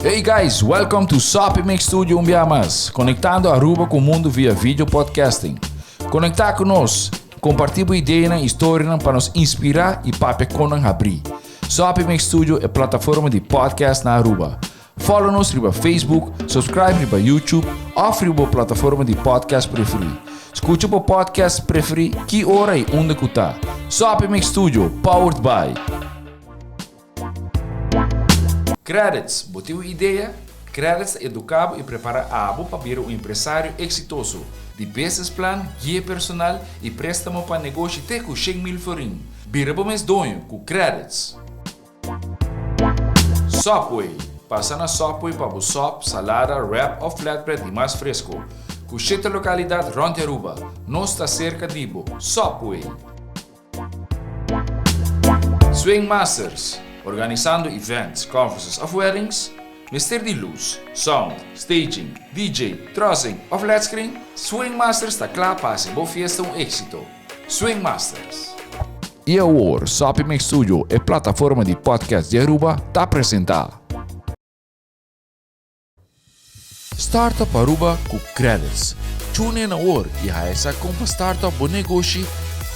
Hey guys, welcome to Sopimix Studio Umbiamas, conectando Aruba com o mundo via vídeo podcasting. Conectar conosco, compartilhar ideias e histórias para nos inspirar e para nos abrir. Sopimix Studio é a plataforma de podcast na Aruba. Follow-nos no Facebook, subscribe no YouTube ou na plataforma de podcast preferida. Escute o podcast preferido que hora e onde que está. Sopimix Studio, powered by Credits, botou ideia? Credits educado e prepara a abo para ser um empresário exitoso. De business plan, guia personal e préstamo para negócio até com 100,000 florin. Bira para mês donho com Credits. Sopway, passa na Sopway para o sop, salada, wrap ou flatbread e mais fresco. Com 7 localidades ronde Aruba, nós está cerca de Ibo. Sopway. Swing Masters, organizando events, conferences of weddings, Mister de luz, sound, staging, DJ, trussing ou flat screen, Swing Masters está claro para ser boa fiesta um êxito. Swing Masters. E agora, Sopimix Studio é plataforma de podcast de Aruba, está apresentar Startup Aruba com Credits. Tune in agora e essa como startup ou negócio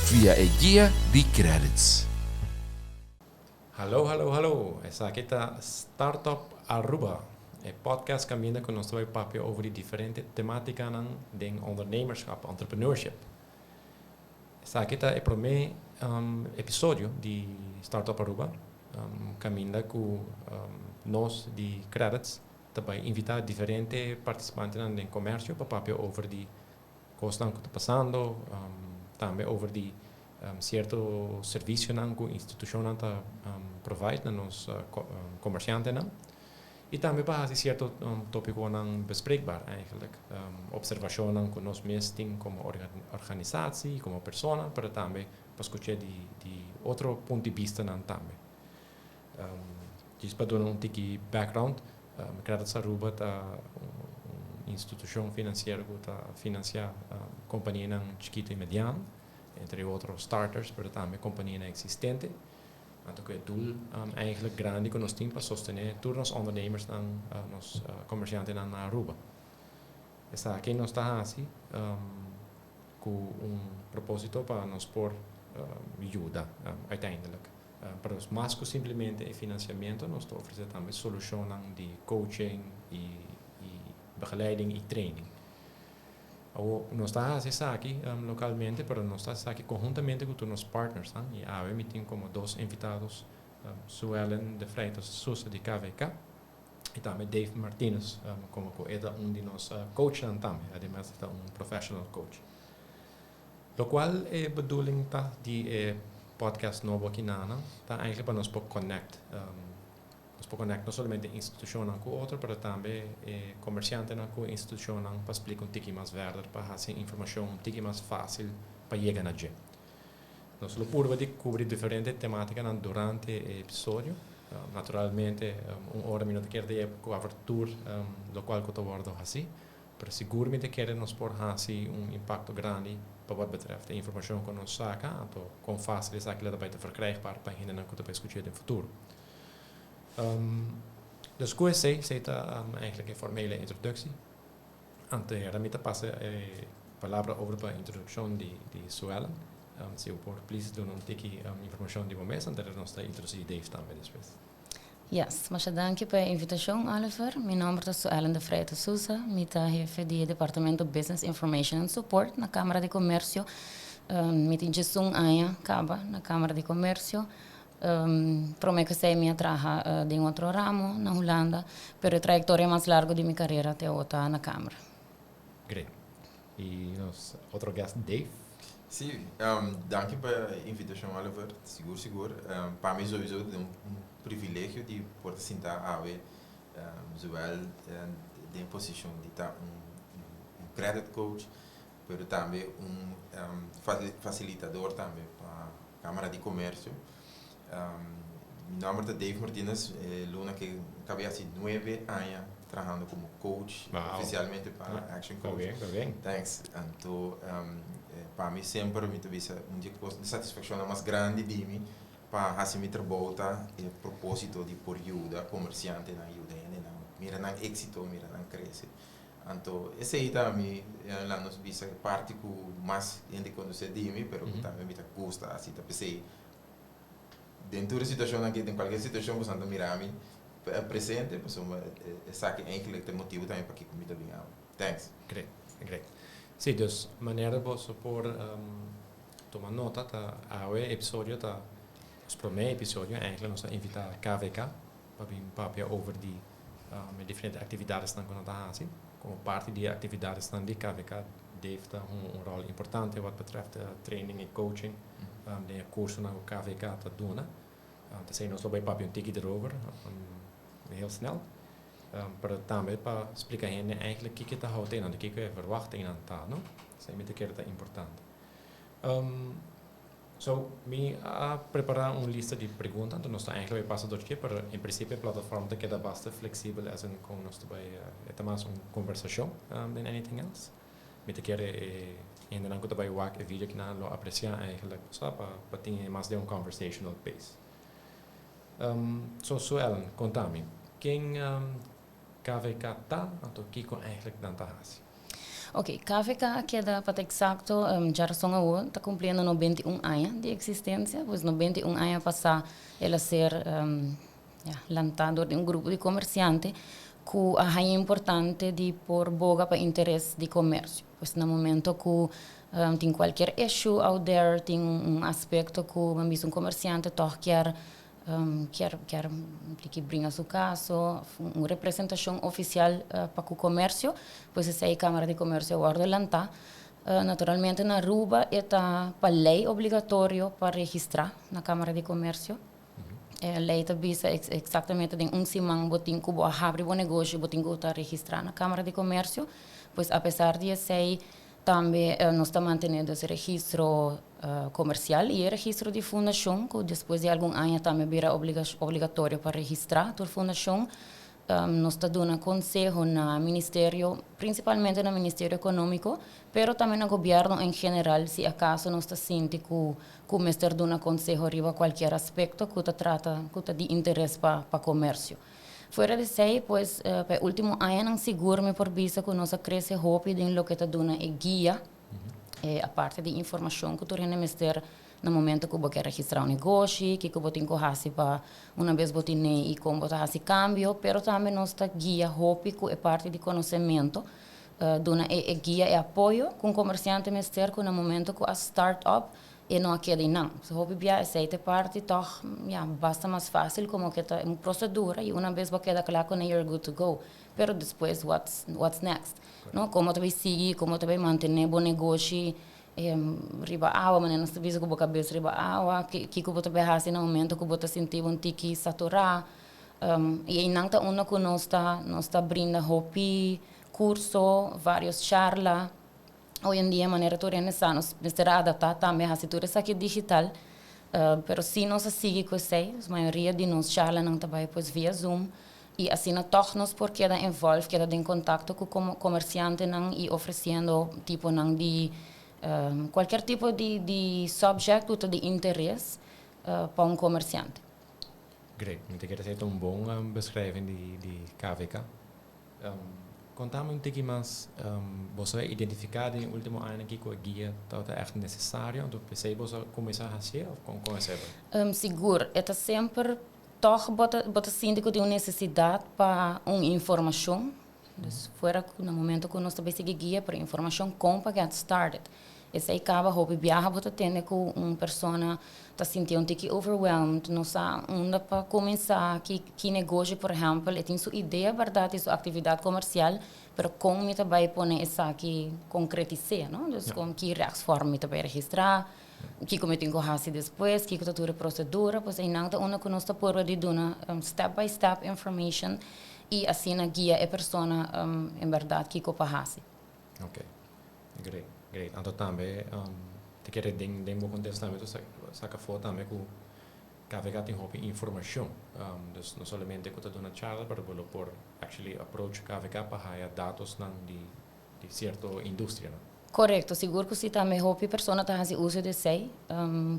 via a guia de Credits. Hallo. Essa aqui é Startup Aruba. É podcast que vinda com nós dois papel over de diferentes temáticas de ondernemerschap, entrepreneurship. Essa aqui é o primeiro episódio de Startup Aruba. Caminha com nós de Credits, também invitar diferentes participantes no comércio para papel over de coisas que estão passando, também over de certo serviço que a instituição está provide nos comerciantes. E também para certo tópico bespreekbaar eigenlijk. Observação que nós mesmos como organização, como pessoa, para também para escutar de outro ponto de vista também. Para dar tiki background, Credits Aruba é uma instituição financeira que financia companhias chiquitas e medianas, entre outros starters, mas também companhias existentes. Então, o doel eigenlijk grande que nós temos para sostener todos os ondernemers e os comerciantes na Aruba. Essa aqui nós está assim, com propósito para nos por ajuda, uiteindelijk. Para os mais que simplesmente financiamento, nós oferecemos também soluções de coaching e begeleiding e training. Nós estamos aqui localmente, mas nós estamos aqui conjuntamente com os partners. E temos como dois invitados, Suelen de Freitas Sousa de KVK e também Dave Martinez, como é de nós coaches também, además é professional coach. O qual é a bedoeling de podcast novo aqui está eigenlijk para nós connect. Nós podemos conectar não somente instituição com outra, mas também comerciante com instituição para explicar um pouco mais verdade, para fazer informação um pouco mais fácil para chegar na gente. Nós procuramos de cobrir diferentes temáticas durante o episódio. Naturalmente, hora minuto quer de com a abertura do qual eu estou abordando assim, para seguramente quer nos por fazer impacto grande para o que betreft a informação que nós saca, então com fácil é aquilo que verkrijgbaar para a gente que vai escutar no futuro. Dus QSC zit eigenlijk een formele introductie. Daarmee passen palavra over de introductie de Suelen. Se eu por please doen een tikkie informação de momento, en dat nos introducir Dave também depois. Yes, mas danke pela invitação, Oliver. Meu nome é Suelen de Freitas Sousa, eu chefe do Departamento Business Information and Support na Câmara de Comércio. Eu tenho gestão na Câmara de Comércio. Prometo que sei minha trabalho de outro ramo na Holanda, pero a trajetória mais larga de minha carreira até hoje na Câmara. Great. E nosso outro guest, Dave? Sim, danke pela invitação, Oliver. Seguro. Para mim, sowieso, é privilégio de poder sentar a ver zowel de posição de estar credit coach, mas também facilitador também para a Câmara de Comércio. Mi nome é Dave Martinez, Luna que acabei há 9 anos trabalhando como coach, oficialmente para Action Coach. Está bem. Thanks. Então, para mim sempre me teve uma satisfação mais grande de mim para assim me trabalhar e propósito de por ajuda comerciante na ajuda mira na êxito mira na cresce então esse aí também lá nos visa parte que mais gente conhece de mim pero também me gusta assim tá pensei dentro da situação aqui em qualquer situação você anda mirar mim presente pessoa essa que eigenlijk tem motivo também para que comida bem thanks Great. Sim, dus maneira você por tomar nota tá ao episódio tá os primeiro episódio eigenlijk nós invitar KVK para vir papel over die met diferentes atividades dan kunnen gaan. Como parte die atividades dan die KVK heeft een rol importante wat betreft training en coaching. De curso na KVK te doen. Dat zijn ons bij papje een tikje erover, heel snel. Maar daarmee para explicar hen eigenlijk kijk te houden en de kijk verwachtingen aan ta, no? Zijn met de keer dat important. So, me preparar uma lista de perguntas, então nós estamos eigenlijk bij passen door het, maar in principe a plataforma te queda bastante flexível, as in com nós bij het mais uma conversação than anything else. Met de keer en dan kan bij wak een video kanaal lo apreciar eigenlijk, so para ter mais de conversational pace. So Ellen, contame, quem KVK tá, então Kiko eigenlijk dan tá hasi. Ok, KVK queda para exacto, já são agora, está cumprindo 91 anos de existência, pois 91 anos passar ela ser lançado de grupo de comerciantes que é importante de por boga para interesse de comércio. Pois no momento que tem qualquer issue out there, tem aspecto que um comerciante quer que brinca seu caso, uma representação oficial para o comércio, pois essa é a Câmara de Comércio agora lança. Naturalmente, na Aruba, está para lei obrigatório para registrar na Câmara de Comércio. A lei também diz exatamente em semana botin que abrir o negócio, botin que está registrar na Câmara de Comércio, pois apesar de ser também nós estamos mantendo esse registro comercial e o registro de fundação, que depois de algum ano também vira obrigatório para registrar a fundação. Nós estamos dando conselho no Ministério, principalmente no Ministério Econômico, mas também no governo em geral, se acaso nós estamos sentindo que o Ministério dá conselho sobre qualquer aspecto que trata de interesse para o comércio. Fora de isso, pois, para o último ano, seguro-me por vista que nós crescemos rápido em lo que está dando é guia, a parte de informação que tu ministério no momento que você quer registrar um negócio, que você tem que fazer para uma vez você tem e como você faz cambio, mas também nós está guia rápido é parte de conhecimento, dona é guia e apoio com comerciante ministério que no momento que a startup e não queda não. Se hobby bia essa parte toch basta mais fácil como que tá uma procedura e uma vez você queda claro que you're good to go. Pero depois what's next? No, como tu vai seguir, como tu vai manter bom negócio riba água, mas não se visa com a cabeça riba água, que você vai fazer no momento que você sentir tiki saturar. E aí não tá uma que nós está brinda hobby, curso, vários charla. Hoje em dia, a maneira de organizar, nós será adaptar também a situação aqui digital, mas se nós seguimos com isso, a maioria de nós charla não trabalha pois via Zoom, e assim nós porque queda envolve, queda em contato com o comerciante não e oferecendo tipo não de qualquer tipo de subject ou de interesse para comerciante. Great, ik denk dat het een bom beschrijving de KVK. Contame um pouquinho mais, você identificar em último ano que a guia está echt necessário, então pensei você começar a fazer ou como começar? Seguro, é sempre toch bota síndico de uma necessidade para uma informação, fora no momento que nós também seguimos guia para informação como para get started. Esse aí acaba hobby viaja bota tendo com uma pessoa está sentindo um pouco overwhelmed, não sabe onde para começar, que negócio, por exemplo, ele tem sua ideia, verdade, sua atividade comercial, mas como ele vai pôr essa aqui concretizar, não? Então, como que forma ele vai registrar, que como tem que fazer depois, que toda a procedura, pois aí não, onde que nós está por de dar step by step information e assim na guia a pessoa, em verdade, que para fazer. Ok, great. Então também, te quero dar um contexto também, saca foto também que KVK tem hobby informação, dus não somente que está dando charla, mas por actually approach KVK para hire dados de certa indústria. Correcto, seguro que si também houve pessoa que faz uso de sei,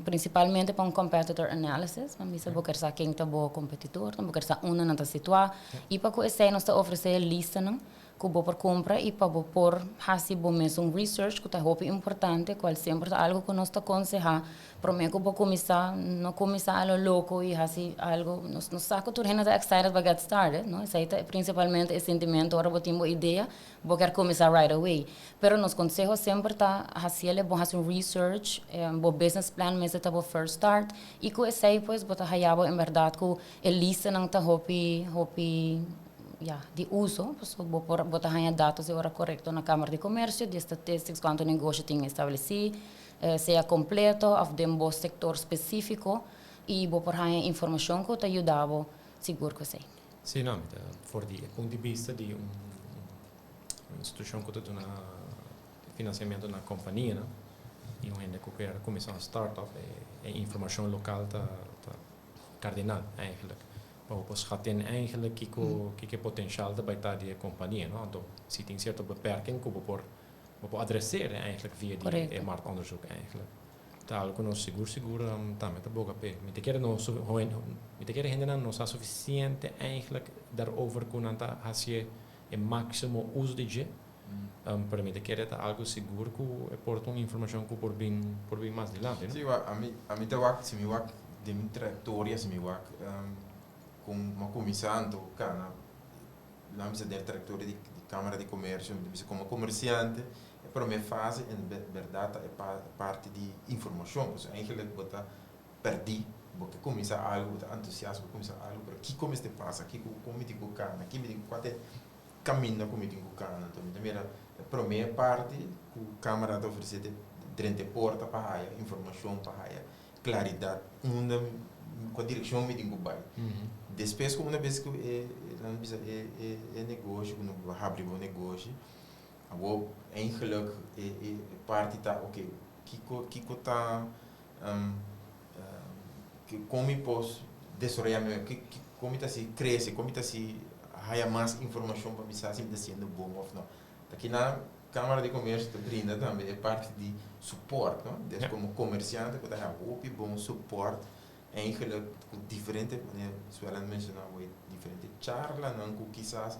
principalmente para competitor analysis, para mim saber que quem está bom competidor, porque está uma não está situada, e para que esse nós está oferecer lista não, que vou por compra e para por fazer bom mesmo research que está importante, qual sempre é algo que nós está aconselhar, para mim que vou começar, não começar algo louco e fazer algo, nós saco tudo ainda está excited para get started, não? Isso aí principalmente o sentimento, agora vou ter uma ideia, vou querer começar right away, pero nos consejos sempre está fazer bom fazer research, bom business plan, mas está bom first start e com esse aí pues bota hayabo em verdade que a lista não está hopi de uso, porque botar aí dados agora correto na Câmara de Comércio, de estatísticas, quanto negócio tem estabelecido, seja completo, ou de um setor específico, e vou por aí informação que te ajudava, seguro que sei. Sim, não, for do ponto de vista de uma instituição que tem financiamento na companhia, né? E ainda que quer começar uma startup, a informação local está cardinal, eigenlijk. Maar we schatten eigenlijk kijk potentieel bij die compagnie. No? Dus ziet een certa beperking que we adresseren eigenlijk via die marktonderzoek eigenlijk. Tal que nós seguro também tá boa pé. Me te quer ainda não está suficiente eigenlijk daarover kunnen fazer o máximo uso de je. Para mim te quer algo seguro que aporta uma informação que por bem mais adiante. Sim, a mim tá wak, se me wak de minha trajetória, se me wak com uma comissão do cana, lá me da trajetória de Câmara de Comércio, como comerciante, para minha fase em verdade é parte de informação, então eigenlijk bota perdi, porque começar algo, bota entusiasmo, começar algo, para que como este passa, que como me digo cana, que me digo qual é caminho como me digo cana, então também para minha parte, que a Câmara de oferecer de porta para a informação para a claridade, com a direção me digo bem. Depois, como uma vez que é negócio, quando eu abro um negócio, agora eigenlijk parte tá ok, que tá como eu posso desenvolver meu, como está se cresce, como está se há mais informação para me saber se está sendo bom ou não. Aqui na Câmara de Comércio brinda também é parte de suporte, não? Desde como comerciante que está um bom suporte. Eigenlijk diferente, zoals mencionado, diferente charla, não quizás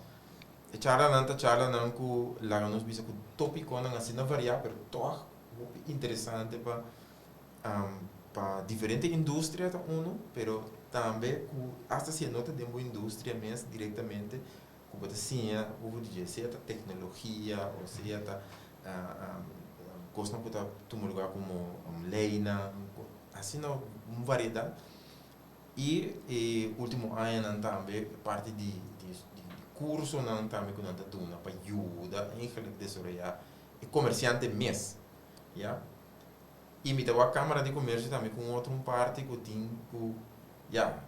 charla não que lá nos bisa que tópico não assim não variar, pero toch interessante para diferente indústria pero também que hasta se nota de uma indústria mesmo diretamente, que pode ser o de certa tecnologia ou certa coisa que está um lugar como leina, assim não uma variedade. E último ano também parte de curso não também que não está dando para ajuda eigenlijk desenvolver e comerciante mesmo, já. E me deu a Câmara de Comércio também com outra parte que tem que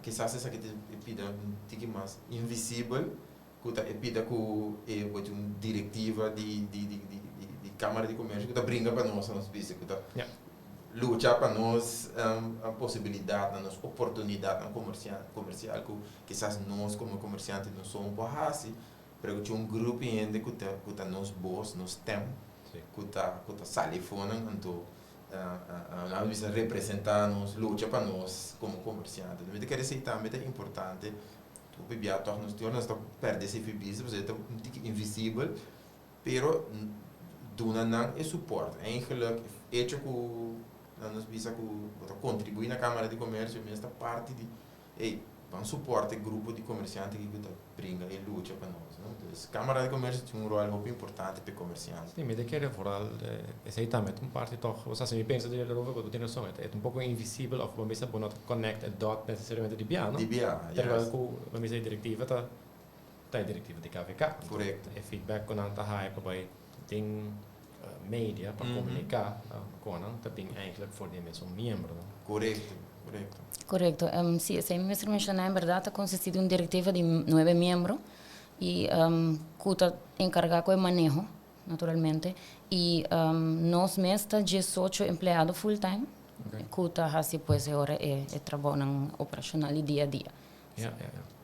quizás essa que te pida tique mais invisível, que tá pida que é uma diretiva de Câmara de Comércio que tá brinca para nós bicho que tá lutar para nós a possibilidade, a nossa oportunidade comercial que quizás nós como comerciantes não somos boas, mas que um grupo ainda que tá nós boas, nós temos, que tá salifona, então a gente representar nós, luta para nós como comerciantes. Mas quer dizer também é importante, o PBA nós não perde esse business, porque é um tique invisível, pero dona não é suporte, é eigenlijk hecho que nós visa que contribuir na Câmara de Comércio nesta parte de vamos suporte grupo de comerciantes que brinca e luta para nós, não? Então, a Câmara de Comércio tem um rol muito importante para comerciantes. Sim, mas de querer vooral esse também uma parte toch, você se me pensa de erover que tem noção, é um pouco invisível of você não connect a dot necessariamente de BIA, não? De BIA, terwijl que você a diretiva tá a diretiva de KVK. Correto. É feedback quando está high para tem media para comunicar com também eigenlijk voor die mesmo membro. Correcto. Sí, se me mencionar en verdad ha consistido en una directiva de 9 miembros y que está encargado con el manejo, naturalmente, y nos mesta 18 empleados full time, que está así pues ahora el trabajo operacional y día a día. Ja.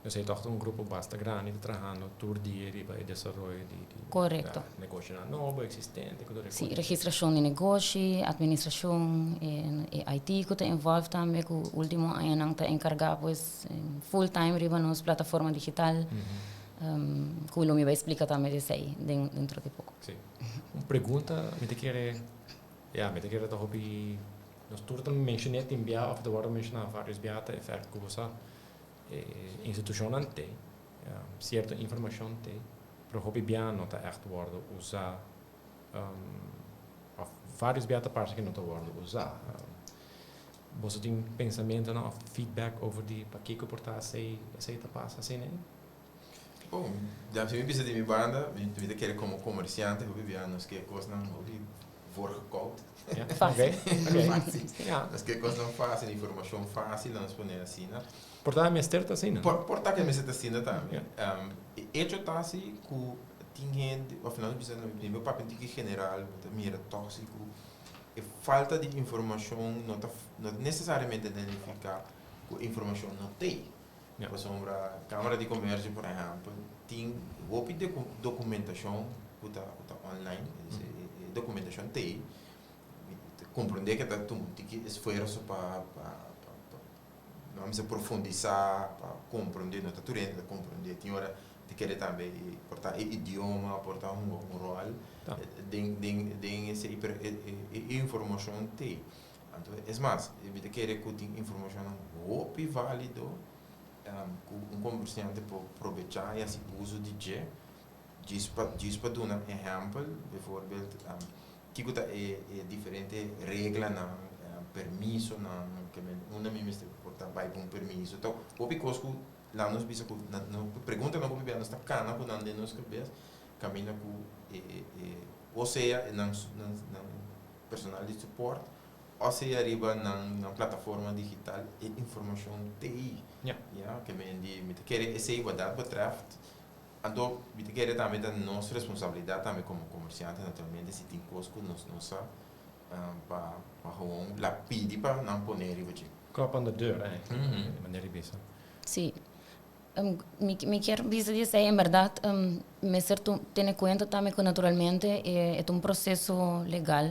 Dus hij toch een grupo basta grande trabajando tour dia riba e desarrollo di Correcto. negócio novo existente Sim, registração de negócio, administração e IT que está envolvido também, que o último ano está encarregado pues, full time riba nos plataforma digital, que o Lumi vai explicar também isso aí dentro de pouco. Sim. Uma pergunta, me te querer toch op die nos tour também mencionei tem bia of the water mencionar vários bia te effect que você instituição tem certa informação tem para hobby bia não tá echt worden usar of vários bia te partes que não tá worden usar você tem pensamento não feedback over die para que portar sei tá passa assim né. Bom, já se me precisa de minha banda, me querer como comerciante, eu vivia nos que coisas não ouvi voorgekoud. Ja, Fácil. Fácil. Ja. As que coisas não fácil, informação fácil, não exponer assim, né? Portar me sterta assim, né? Portar que me está assim também. Hecho tá assim que tinha, afinal de contas, no meu papel de general, mira tóxico, e falta de informação não necessariamente identificar que a informação não tem. Ja. Por exemplo, a Câmara de Comércio, por exemplo, tem documentação que está online, documentação tem, compreender que está tem esforço para vamos profundizar, para compreender, não está turente, compreender, tem hora de querer também portar idioma, portar rol, tem essa informação tem. Então, é mais, de querer que tem informação muito válido, que comerciante pode aproveitar esse uso de G, diz para dar um exemplo, por exemplo, que é diferente regra na permisso na que uma me mestre portar vai com permisso então o because que lá nos bisa não pergunta não como está cana com não nos cabeça caminha com ou seja na personal de suporte ou seja arriba na plataforma digital e informação TI que me quer essa igualdade betreft então me quer também da nossa responsabilidade também como comerciante naturalmente se tem coisas que nossa para gewoon lapidi para não poner e Klap aan de deur eigenlijk, wanneer je bezig Sim. Me quero dizer, em verdade, me certo ter conta também que naturalmente é um processo legal,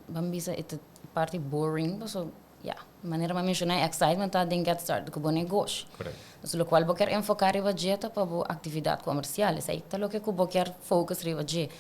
vamos dizer, é parte boring, so de maneira mais mencionar, excitement tá de get started com o negócio. Correto. So lo qual quer enfocar em budget para a atividade comercial, isso aí tá lo que quer focus em budget.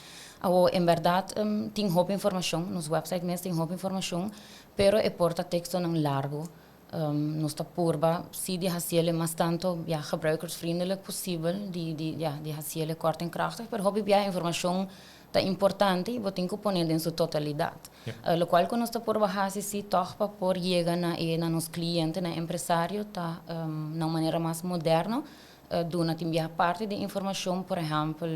Em verdade, tem pouca informação, nos websites mesmo tem pouca informação, pero é porta texto não largo. Nós está purba, se de haciele mais tanto, gebruikersvriendelijk possível, de haciele kort en krachtig, pero hobby a informação tá importante e tem que pôr em sua totalidade. Lo qual que nós está purba hasi se toch para por chegar na nos cliente, na empresário, tá na maneira mais moderna. Dona também parte de informação, por exemplo,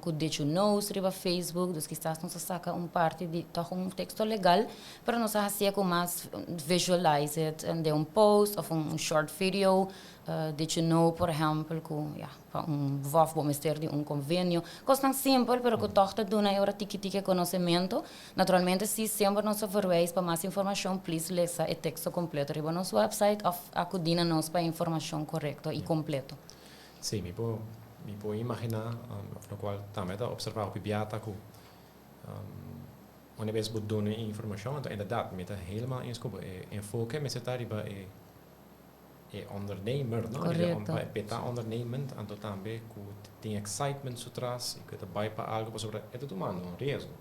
que did you know, riba Facebook, dus que estás nos saca parte de toch texto legal, para nós fazer com mais visualize it de post ou short video, did you know, por exemplo, que vof vamos ter de convênio, coisa tão simples, pero que toch dona é hora tique conhecimento. Naturalmente, se sempre nós verweis para mais informação, please leia o texto completo riba nosso website ou acudina nos para informação correta e completa. Sim, me puedo imaginar, no qual também está observar o biata que uma vez que dona informação, então inderdaad, me está helemaal eens com enfoque, me está riba ondernemer, não? Correto. Peta ondernemend, então também que tem excitement so tras, que está vai para algo sobre é tudo humano, risco.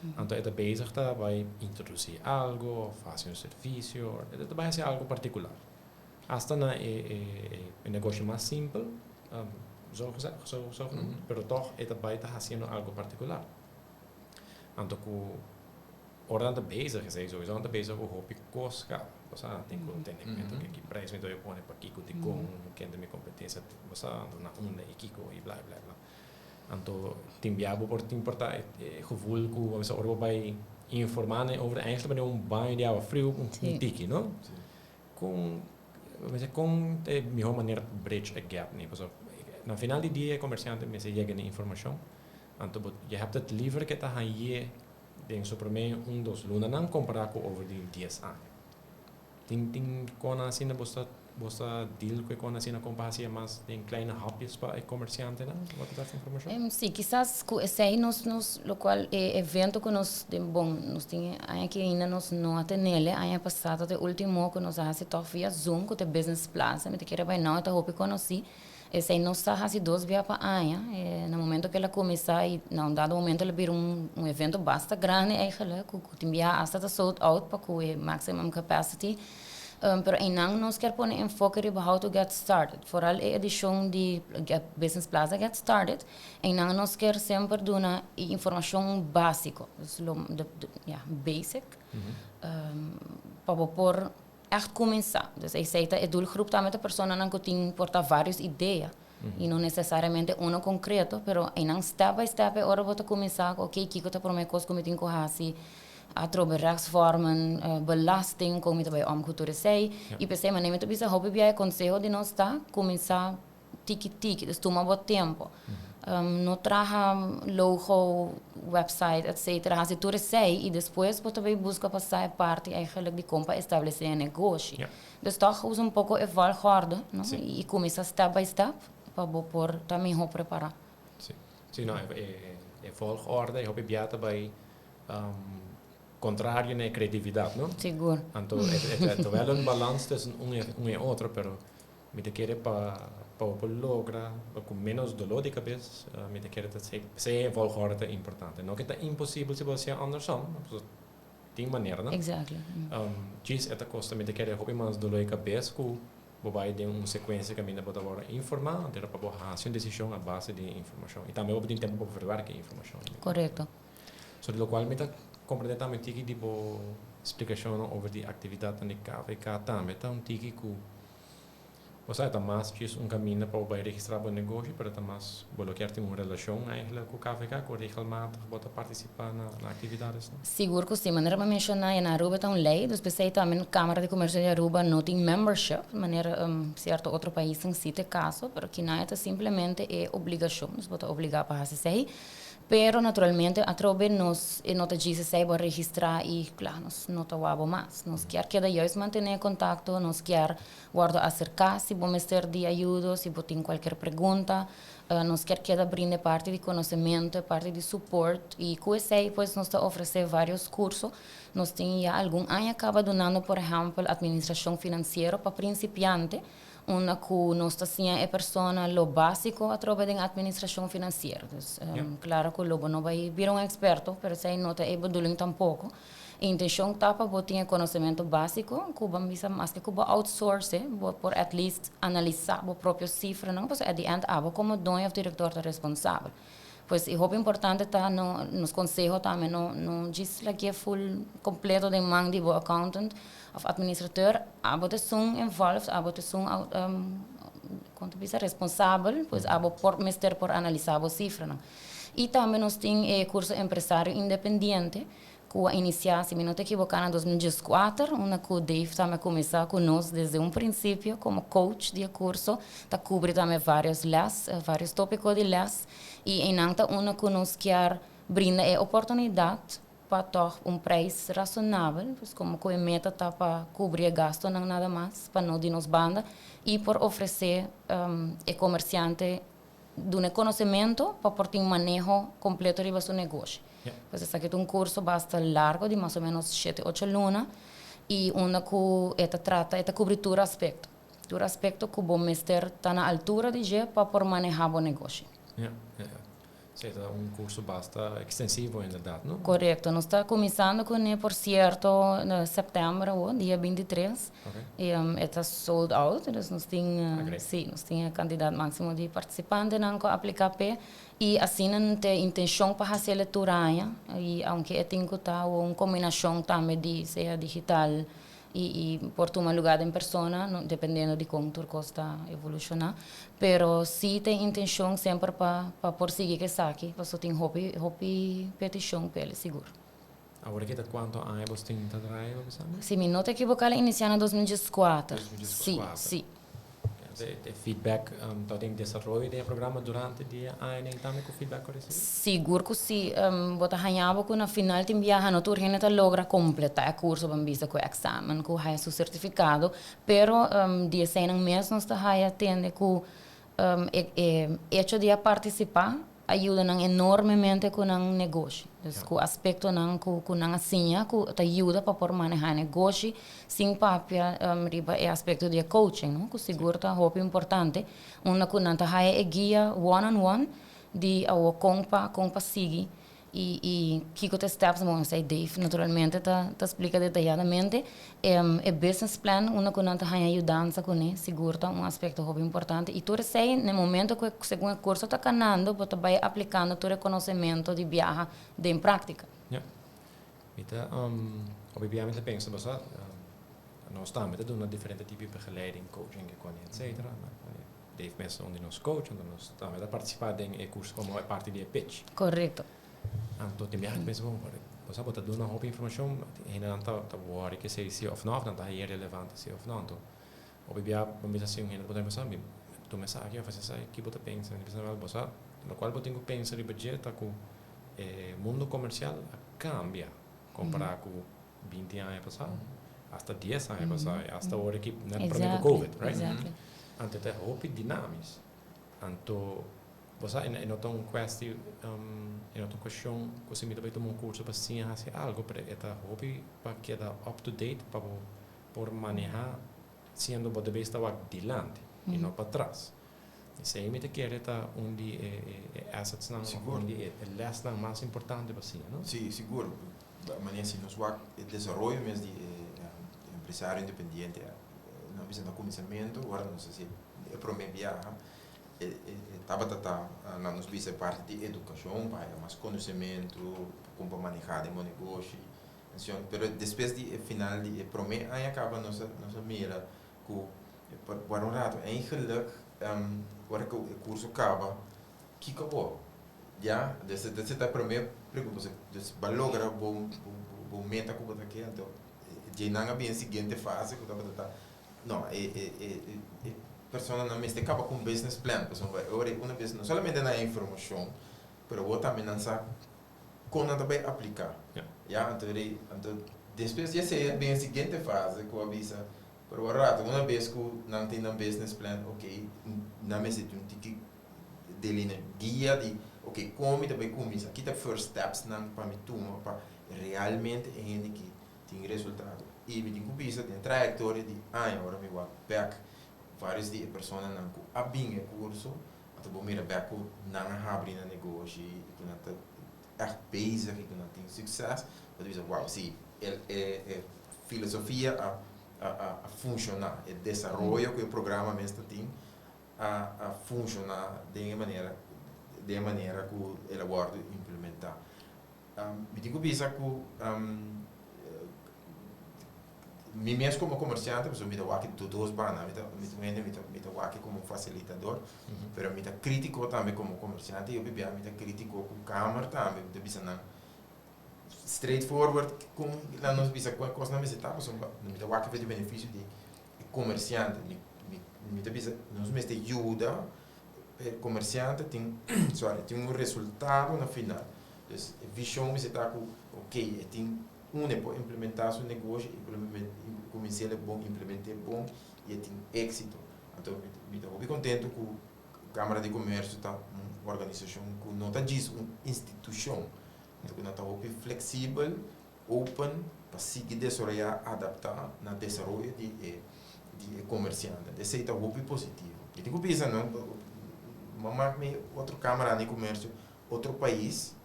Então está bezig tá vai introduzir algo, fazer serviço, está vai fazer algo particular. Hasta na negócio mais simples, zo genoemd, pero toch é também está fazendo algo particular. Então, ora está bezig is, sowieso está bezig com hobby costa, você tem conhecimento que preço então eu põe para aqui que com quem tem minha competência, você na onda e kiko e blá blá blá. Então, tem biabo por tem portar gevoel que você ora vai informar over eigenlijk ben banho de água frio tiki, não? Com a melhor maneira de bridge a gap. Na final do dia, comerciante me se chega na informação. Então, je hebt het liever que ta haie den supermeio dos luna não comparar com over de 10 anos. Tem com assim na bosta Você deal com assim na comparação mais de kleine hapjes para comerciante, né? Wat is dat voor informação? Sim, quizás esse aí lo qual é evento que nós de bom, nós tinha aí que ainda nós não atendele, aí passado de último que nós hace toch via Zoom com o Business Plaza, me te queira vai não, tá hope conheci. Esse aí nós está hace 2 via para aí, no momento que ela começar e não dado momento ela vir evento basta grande eigenlijk, que tinha hasta da sold out para com maximum capacity. Pero ainda nós quer pôr enfoque em how to get started. Vooral a edição de Business Plaza Get Started, ainda nós quer sempre dar uma informação básica, basic, para pôr echt começar. Dus hij zei dat het doelgroep está met de personen que tem porta várias ideias. E não necessariamente uma concreto, pero ainda step by step, hora vou começar, ok, kiko tá por mij coisa como tem que fazer. Atrobe rechtsvormen, belasting, kom je bij omgekomen zei. E pensei, mas nem me bisa hobby bij consejo de nós tá começar tiki-tiki, dus toma wat tempo. Não traga logo, website, etc. Als je toeren zei, e depois você vai buscar passar parte eigenlijk de compra estabelecer um negócio. Dus toch usa pouco evaluar, não? E começar step by step, para por também preparar. Sim, não, é volgorde, eu hobby bij daarbij. Contrario na credibilidade, não? Seguro. Então, é wel een balans tussen um e outro, pero me te querer para lograr com menos dolor de cabeça, me te querer ser volgorde é importante. Não que é impossível se você andersom, tem maneira, não? Exactly. Diz esta costa me te querer hobby mais dolor de cabeça, que vai ter uma sequência que ainda pode agora informar, até para fazer uma decisão à base de informação. E também vai ter tempo para verwerken informação. Correto. So, de qual me te compreender também tiki tipo explicação over die activiteit in de KVK também então tiki ku você está mais diz caminho para vai registrar o negócio para tá mais bloquear tem uma relação eigenlijk com o KVK com regelmatig bota participar na atividades não? Seguro que sim, maneira para mencionar na Aruba tem lei, dus pensei também Câmara de Comércio de Aruba não tem membership, maneira certo outro país em si tem caso, pero que não é simplesmente é obrigação, nos bota obrigar para fazer isso. Pero naturalmente a trobe nos nota dice se va a registrar y claro nos nota wabo más nos quer queda juist mantener contacto nos quer guardo acercar si vos meter de ayuda si vos tiene cualquier pregunta nos queda brinde parte de conocimiento parte de support y QSA pues nos ofrece varios cursos nos tiene ya algún año acaba donando por ejemplo administración financiera para principiante una que nós trazia é persona lo básico através da administração financeira. Dus, claro que o lobo não vai vir experto, mas aí não é bedoeling tampouco. A intenção está para ter conhecimento básico, que vamos bisa mais que outsource, por at least analisar a própria cifra, não? Porque at the end como dono ou diretor está responsável. Pois é importante tá nos conselhos também não diz que é full completo de mão de accountant of administrateur, abo te são involved, abo te são quanto bisa responsável, pois abo por mister por analisar a cifra, não? E também nós tem curso empresário independente que iniciar, se me não te equivocar, em 2014, onde o Dave também começou conosco desde princípio como coach de curso, tá cobre também vários tópicos de les, e em anta onde que nós quer brinda oportunidade para ter preço razonável, pois como que a meta está para cobrir gasto, não nada mais, para não de nos banda, e por oferecer comerciante de conhecimento para ter manejo completo de seu negócio. Pues esta que é curso bastante largo, de mais ou menos 7-8 lunas, e onde que trata esta cobertura aspecto. Cobertura aspecto que o bom mestre está na altura de já para manejar o negócio. É curso bastante extensivo, verdade, não? Correto. Nós estamos começando com ele, por certo, em setembro, dia 23. E está sold out. Então, nós temos candidato máximo de participantes que aplicar para. E assim, não tem intenção para fazer a leitura. E, aunque tem que estar uma combinação também de seja digital e por tomar lugar em persona, dependendo de como tu está evolucionar. Pero sim tem intenção sempre para prosseguir que saque, porque tem hobby petição para ele, seguro. Agora que quanto anos você tem trabalhado? Se me não te equivocar, iniciando em 2014. Sim. De feedback, dat in desarrollo del programa durante el año, también con feedback con recibe? Seguro que sim. Bota ganhava que na final tem viaja no tour gente logra completar o curso para visa com examen, com haya seu certificado, pero dia sem mês nós está haya tende que hecho de participar ajuda enormemente com o negócio. Então, o aspecto com a assim, que ajuda para por manejar negócio, sem papia, riba é aspecto de coaching, não? Que seguro tá roupa importante, onde que não tá haya guia one-on-one de a compa sigue e que te steps mo sei Dave naturalmente tá explica detalhadamente é business plan uma que não tá ajudando com né seguro tá aspecto muito importante e tu sei no momento que segundo o curso tá canando você vai aplicando todo conhecimento de viaja de em prática. Ja. Então, obviamente penso você nós estamos dando diferentes tipos de begeleiding, coaching, etc. Dave mensen onde nos coach, onde nós estamos a participar em curso como parte de pitch. Correto. Então, tem viagem penso bom, você pode dar uma roupa informação, ainda não tá worry que se of não, não tá aí relevante se of não. Então, obviamente, vamos assim, ainda podemos saber, tu mensagem, fazer isso que você pensa, você, no qual você tem que pensar de budget, tá com mundo comercial cambia comparado com 20 anos passado, hasta 10 anos passado, hasta agora que não problema com COVID, right? Exactly. Ante te roupa dinâmico. Anto você em outra questão que se me dá tomar curso para sim fazer algo para esta roupa para quedar up to date para por manejar sendo você deve estar adiante e não para trás. E se me te quer esta onde assets não onde é less não mais importante para sim, não? Sim, seguro. Maneira assim nós o desenvolvimento mesmo de empresário independente não precisa de começamento agora não sei se é para mim viajar lá nos bisa parte de educação para mais conhecimento como manejar de negócio mas depois de final de para mim aí acaba nossa mira que para um rato eigenlijk agora que o curso acaba que acabou já desse tá para mim pergunta você vai lograr bom meta que você quer então já não é bem a seguinte fase que tá não persona não me acaba com business plan, pessoal, agora uma vez não somente na informação, mas o também não sabe como também aplicar. Já, então depois já sei bem a seguinte fase que eu avisa, para o rato uma vez que não tem um business plan, ok, não me sente tipo de linha guia de, ok, como também começa, aqui tá first steps não para me tomar para realmente é que tem resultado. E me digo bisa tem trajetória de agora me vou back várias de pessoas não abinha curso até bom mira back não abrir na negócio que não tá echt bezig que não tem sucesso mas diz wow sim é filosofia a funcionar é desenvolver que o programa mesmo tem a funcionar de maneira que ele aguarda implementar me digo bisa que me mesmo como comerciante, eu me dou aqui todos bana, me dou aqui como facilitador, mas me dá crítico também como comerciante, eu bebia me dá crítico com câmera também, de bisa não straightforward com lá nós bisa com coisa não me se tá, me dá aqui de benefício de comerciante, me dá bisa nós me ajuda comerciante tem resultado no final, então visão me se tá com ok, tem pode implementar seu negócio, começar é bom, implementar é bom e tem êxito. Então, estou muito contente que a Câmara de Comércio está uma organização que não está diz uma instituição, então não está flexível, open para seguir desenvolver, adaptar na desenvolvimento de comerciante. Isso está muito positivo. E tenho que pensar não, mamãe outra Câmara de Comércio, outro país,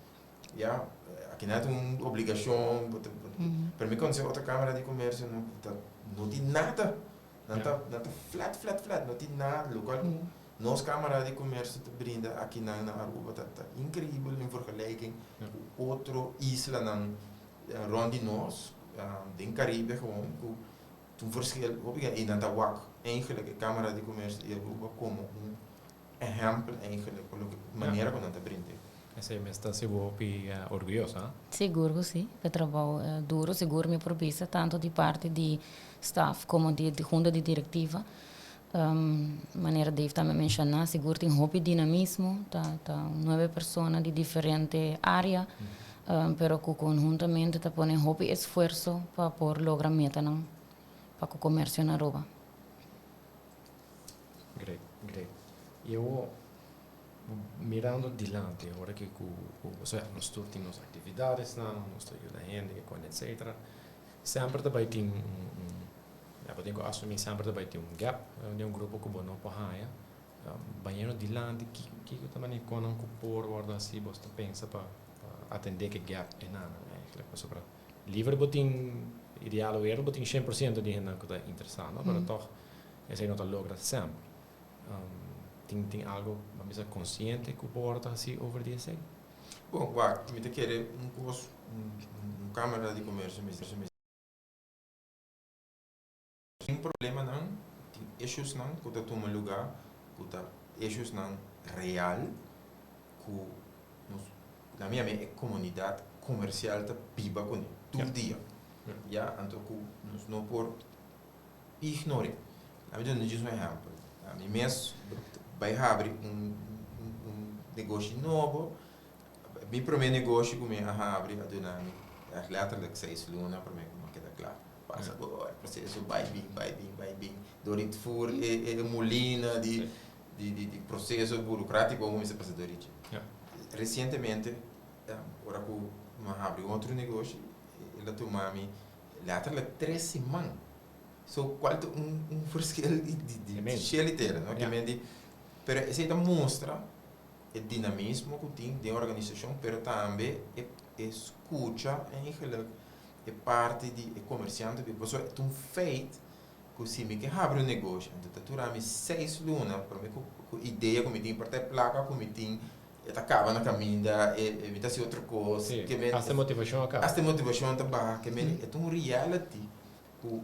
já aqui não é uma obrigação para mim quando outra câmara de comércio não tem nada não está flat não tem nada local nossa câmara de comércio brinda aqui na Aruba está incrível em vergelijking outro isla rond de nós em Caribe gewoon toen verschil e dan dat wak eigenlijk a câmara de comércio de Aruba como exemplo eigenlijk por maneira como está brinda. Essa me está seguro orgulhosa? Seguro que sim, o trabalho duro, seguro me propícia tanto de parte de staff como de junta de diretiva. Maneira Dave também mencionar, seguro tem hobby dinamismo, tá 9 pessoas de diferente área, pero que conjuntamente tá ponen hobby esforço para por lograr meta não, para o comércio na Aruba. Great. Eu mirando dilante, agora que nós temos atividades, nós temos a gente, etc. Sempre também tem eu tenho que assumir sempre também tem gap, de grupo que não pode haia. Banheiro dilante, que também quando que por ordem assim, você pensa para atender que gap é nada, para livre botin ideal ou erro botin 100% de gente que está interessado, mas toch esse não está logra sempre. Tem algo, mas é consciente que porta assim over the say. Bom, me te querer curso, câmara de comércio, tem problema não, tem issues não, que está tomando lugar, que está issues não real, que na minha comunidade comercial está piba com ele, todo dia. Já, então que nós não por ignorar. A vida não diz um exemplo. A mim mesmo vai abrir negócio novo. Meu primeiro negócio que eu abri a dinâmica, as letras de 6 lunas para mim como queda claro. Passa agora, processo vai bem. Dorit for molina de processo burocrático como isso passa dorit. Recentemente, ora que eu abri outro negócio, ela tomou-me letra de 3 semanas. So, quanto forskel de cheeliteira, não? Que me pero isso mostra o dinamismo que tem de organização, pero também escuta eigenlijk é parte de comerciante, porque é feito que se me que abre negócio, então tu rame 6 lunas para mim com ideia como tem parte placa como tem acaba na caminha e me outra coisa que me esta motivação acaba. Esta motivação tá que me é um reality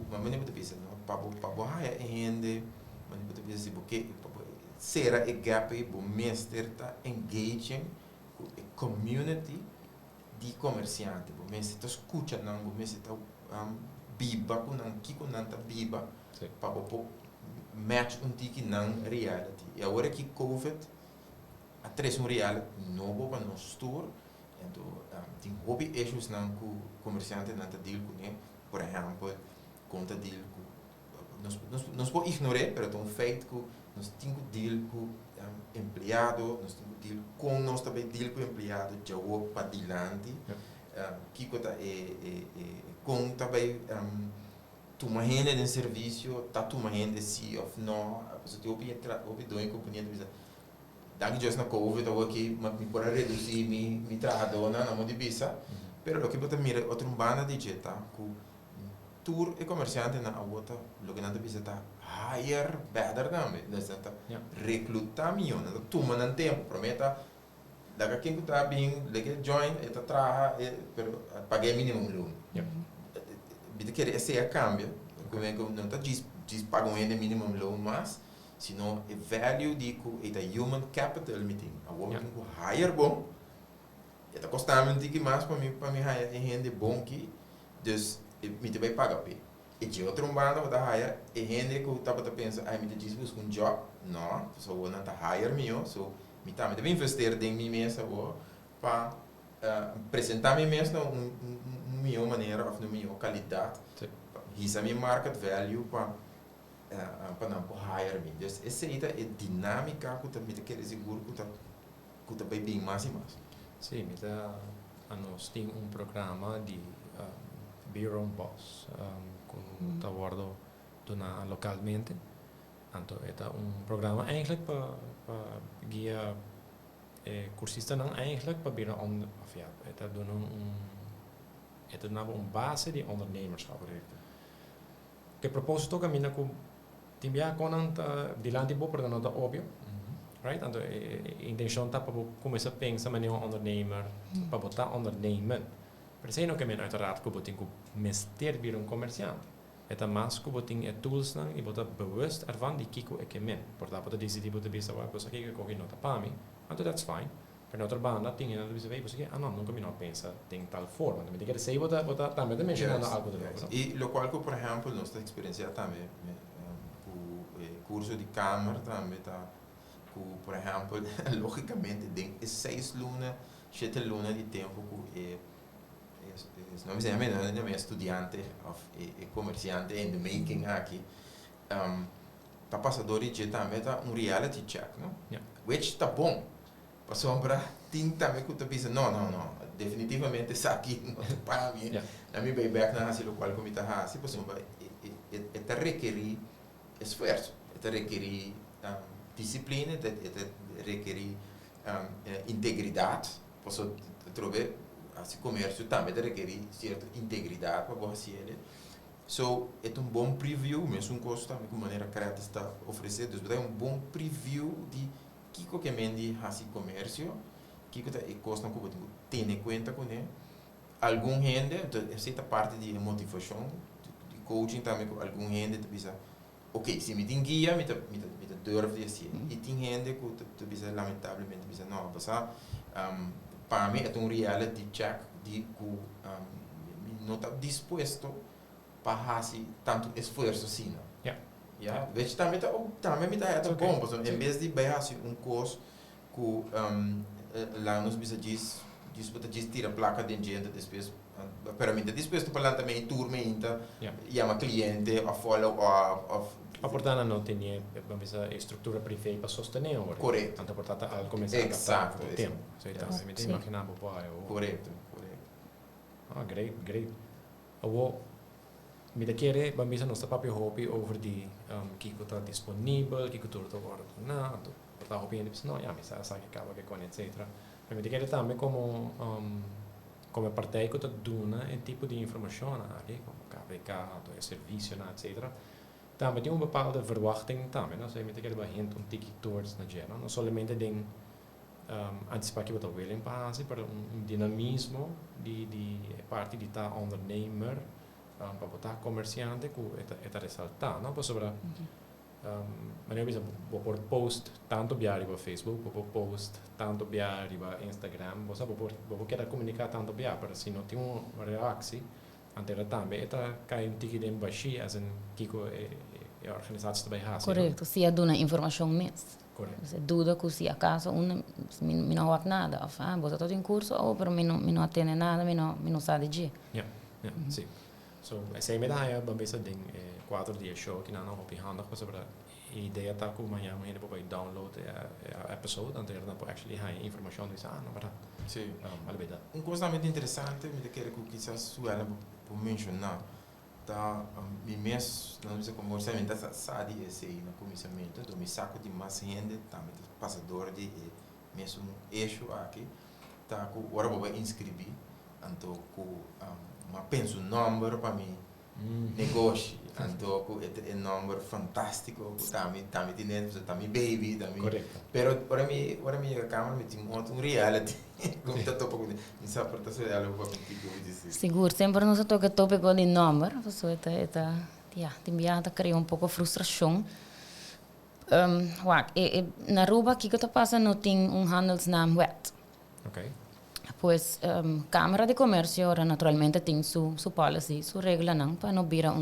mas não pode pensar não para a gente mas não pode pensar porque será o gap o mestre tá engaging com a community de comerciante o mestre tá escuta não o mestre tá biba com não que com não tá biba para o match tiki não reality e agora que covid a três reality novo para nós store então tem hobby issues não com comerciante não tá deal com ele por exemplo conta deal com nós pode ignorar mas é um feito que nós temos deal com empregado nós temos deal com nós também deal com empregado já o para dilante que conta com também uma renda de serviço tá uma renda se of não a pessoa ouve dois companhia de danke just na covid ou aqui me pode reduzir me trabalho na mão de bisa pero o que bota mira outra banda de jeta com tour e comerciante na outra logo na bisa tá higher better também nessa tá recrutar milhões então toma não tempo prometa daga quem que tá bem leque join eta traha pero paguei mínimo loan bita querer esse é cambio como é que não tá diz pagam ainda minimum loan mas sino o value de que é human capital meeting a working com higher bom eta costando um tique mais para mim higher rende bom que dus me te vai pagar pe e de outro banda da higher e rende que tá para pensar ai me te diz busca job não só o não tá higher meu so me tá me deve investir em mim mesmo para apresentar mim mesmo minha maneira ou minha qualidade isso é minha market value para não hire me dus essa é dinâmica que também quer seguro que tá bem mais e mais sim nós temos programa de Be Your Own Boss que está guardado localmente então é programa eigenlijk para guiar cursista não eigenlijk para virar het is een base die ondernemerschap heeft. Que propósito camina com timbia konan dilante bo per nota ovvio. Right? Então a intenção tá para começar a pensar em ondernemer, para botar ondernemen. Per se não que men uiteraard que botin com mester vir comerciante. Het mas que botin tools não e botar bewust ervan die kiko que men. Por dat botar decidir botar bisa wa cosa que corri nota para mim. Então that's fine. Per outra banda tinha nada bisa vai porque não combina pensa tem tal forma. Me diga sei botar também mencionando algo de novo. E lo qual que por exemplo nossa experiência também curso de câmara também tá por exemplo, logicamente tem 6 lunas, 7 lunas de tempo que não me chama, não é estudante ou comerciante in the making aqui. Tá passador de também tá reality check, não? Which tá bom. Para sombra tem também que tu pensa, não, definitivamente isso aqui não é para mim. Na minha back na assim local como está assim, por sombra é requerir esforço, é requerir disciplina, é requerir integridade. Posso trovar assim comércio também requerir certa integridade para você ele. So, é bom preview, mesmo um curso também, de maneira correta está oferecendo. É bom preview de que mendi assim comércio, que custa que ter em conta com ele. Algum gente, essa parte de motivação, de coaching também, algum gente pensa, ok, se me tem guia, me deve assim. E tem gente que pensa, lamentavelmente, pensa, não, para mim é reality check de que não está disposto para fazer tanto esforço assim. Veja também está bom, em vez de fazer curso que lá nos bisa diz tira a placa de gente depois para mim depois tu falar também turma ainda chama cliente a follow up a portana não tinha a estrutura privada para sostener correto tanto portata al começar exato o tempo me imaginar correto great me quer bambisa nossa própria hobby over de que está disponível que tudo está ordenado está hobby ainda não me sabe que acaba que com etc me quer também como parte que está dando tipo de informação ali como KVK serviço etc também tem uma bepaalde verwachting também não sei me quer gente tikkie towards na gera não somente tem antecipar que eu willen para para dinamismo de parte de ta ondernemer para botar comerciante que é ressaltar não posso sobre maneira bisa vou post tanto via Facebook vou post tanto via Instagram vou querer comunicar tanto via para se não tem uma reação antera também cai tiki de baixi as em kiko é organização também has correto se é dona informação mesmo correto se dúvida que se acaso me não há nada você está em curso ou pero me não atende nada me não sabe de sim so essa medalha bambisa tem 4 dias show que não hobby handig was sobre a ideia tá com amanhã ainda para download a episode então ele pode actually há informação disso não para sim malbeda coisa muito interessante me quero que quizás suela por mencionar tá me mês não sei como você ainda sabe esse no começamento do me saco de mais gente também passador de mesmo eixo aqui tá com agora vou inscrever então com uma penso número para mim negócio então com é número fantástico também tem também baby também correto pero para mim a câmera me tem um reality como tá topo com essa portação ela vai me dizer seguro sempre não se toca tópico de número pessoa está te cria um pouco frustração na Aruba que está passando não tem handelsnaam wet ok pois Câmara de Comércio ora naturalmente tem su policy, su regla não para não virar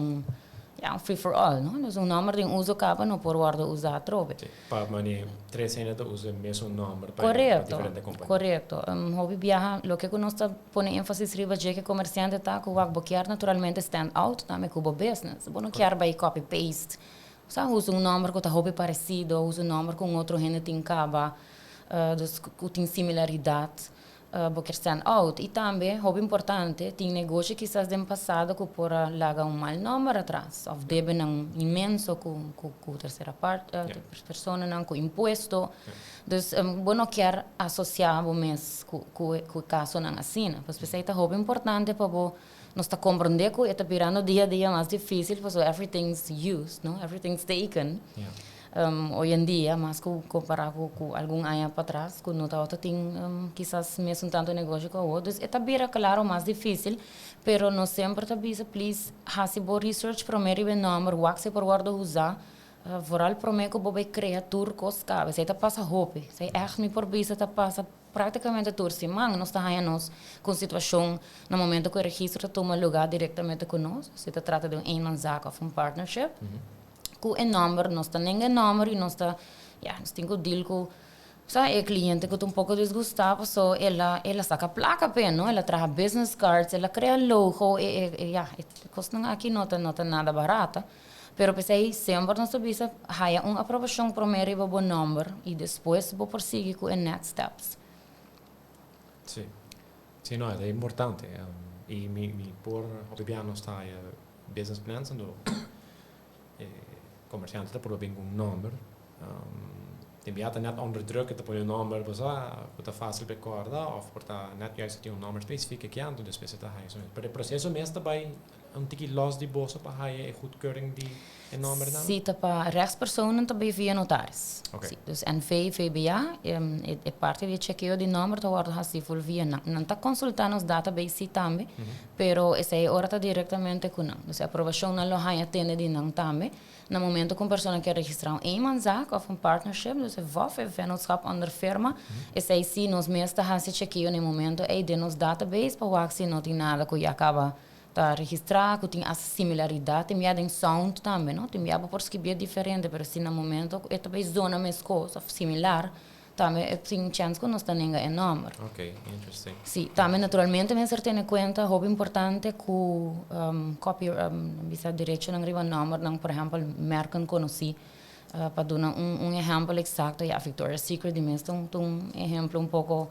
free for all, não? Então número de uso capa não por guarda usar trove. Para mani 300 usa mesmo número para diferente companhia. Correto. Hobby viaja, lo que nós pone énfasis riba je que comerciante tá com o boquear naturalmente stand out, também com o business. Bom não quer by copy paste. Sabe usa número que tá hobby parecido, usa número com outro gente tem caba, que tem similaridade. Porque stand out e também hobby importante tem negócio que quizás no passado que por laga mal número atrás ou deve não imenso com terceira parte pessoa não com imposto então bom não quer associar o mês com caso não assim mas pensei que hobby importante para nós está compreender que está virando dia a dia mais difícil porque everything's used no everything's taken hoje em dia, mas comparado com algum ano para trás, quando não tem quizás mesmo tanto negócio com outros, está bem claro mais difícil, pero não sempre está bem, please, faça boa research primeiro e número, o que por guarda usar, vooral primeiro que você cria turcos, cabe, você está passa roupa, você echt me por vista está passa praticamente toda semana, nós está nós com situação no momento que o registro toma lugar diretamente conosco, você trata de uma zaak ou partnership. com o número, nós está nem o número e nós está, nós temos que deal com o cliente que está um pouco desgostado, so ela saca placa para não, ela traz business cards, ela cria logo, custa aqui não tá nada barata, pero pensei sempre nós precisa haya uma aprovação primeiro e bom número e depois vou prosseguir com os next steps. Sim, não, é importante. E por obviamente está business plans and comerciante está por bem um número. Tem biata net onder druk te põe um número, pois tá fácil de recordar, ou por tá net juist tem um número específico que ando depois está aí. Para o processo mesmo também tiki los die bolsa para aí goedkeuring die número dan? Sim, para rechtspersonen também via notaris. Okay. Sim, dus NV, VBA, é parte de chequeio de número da ordem assim por via não está consultando os database também, pero essa é hora tá diretamente com não. Dus a aprovação não lo há atende de não também. No momento que uma pessoa quer registrar um eenmanszaak of een partnership, dus een WOF, een vennootschap onder firma, is hij zie nos meeste gaan se chequeio no momento aí de nos database para ver se não tem nada que já acaba tá registrar, que tem a similaridade, tem já sound também, não? Tem já por escrever diferente, mas se no momento é também zona mesma coisa, similar, também tem chance que nós temos um número. Ok, interesting. Sim, também naturalmente me ser ter em conta, é importante que copy, bisa direito não arriba número, não por exemplo, mercado conheci, para dar exemplo exato, Victoria's Secret, de mesmo exemplo pouco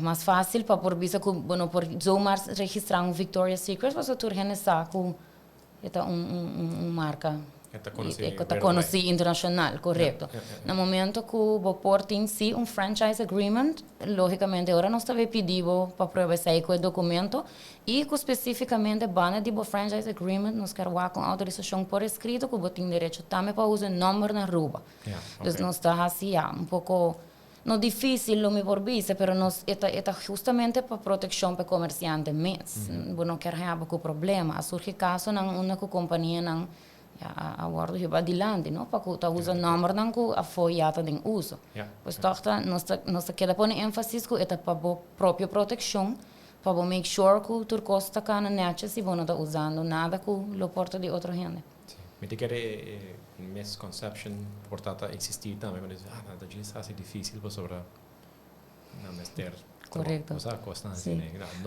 mais fácil para por bisa que bueno por zoomar registrar Victoria's Secret, você tur saco é marca está conhecido internacional, correto. No momento que o Bopor tem sim franchise agreement, logicamente agora nós também pedimos para provar se com o documento e que especificamente bana de franchise agreement nós queremos com autorização por escrito que o tem direito também para usar número na rua. Então nós está assim pouco não difícil lo me por visa, pero nos está justamente para proteção para comerciante mesmo. Não quer ter problema. Surge caso na uma companhia não a guardo que vai adiante, não? Para que tu usa número não que a folhata de uso. Pois torta nós queda põe ênfase que é para a própria proteção, para make sure que tu costa cá na net se você não está usando nada que lo porta de outra gente. Me te quer misconception portata existir também, mas da gente é difícil para sobre não mestre. Correto. Sim.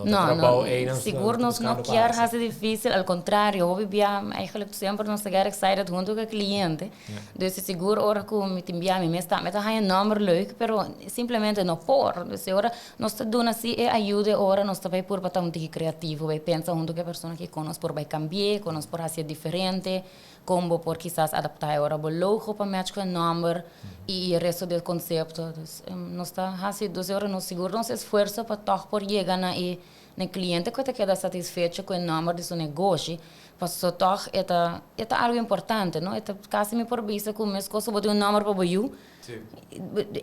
Não, seguro nós não quer fazer difícil, ao contrário, eu vivia, eigenlijk sempre nós quer excited junto com o cliente. Dus seguro ora que me envia me está um número leuk, pero simplesmente não por. Dus ora nós está dando assim e ajuda ora nós também por para um tique criativo, vai pensar junto com a pessoa que conosco por vai cambiar, conosco por fazer diferente, como por quizás adaptar ora o logo para match com o número e o resto do conceito. Dus nós está assim, dus ora nós seguro nós esforço para toch por chegar na no cliente que queda satisfeito com o número de seu negócio, porque toch é algo importante, não? É quase me por vista que mesmo coisa botar número para você.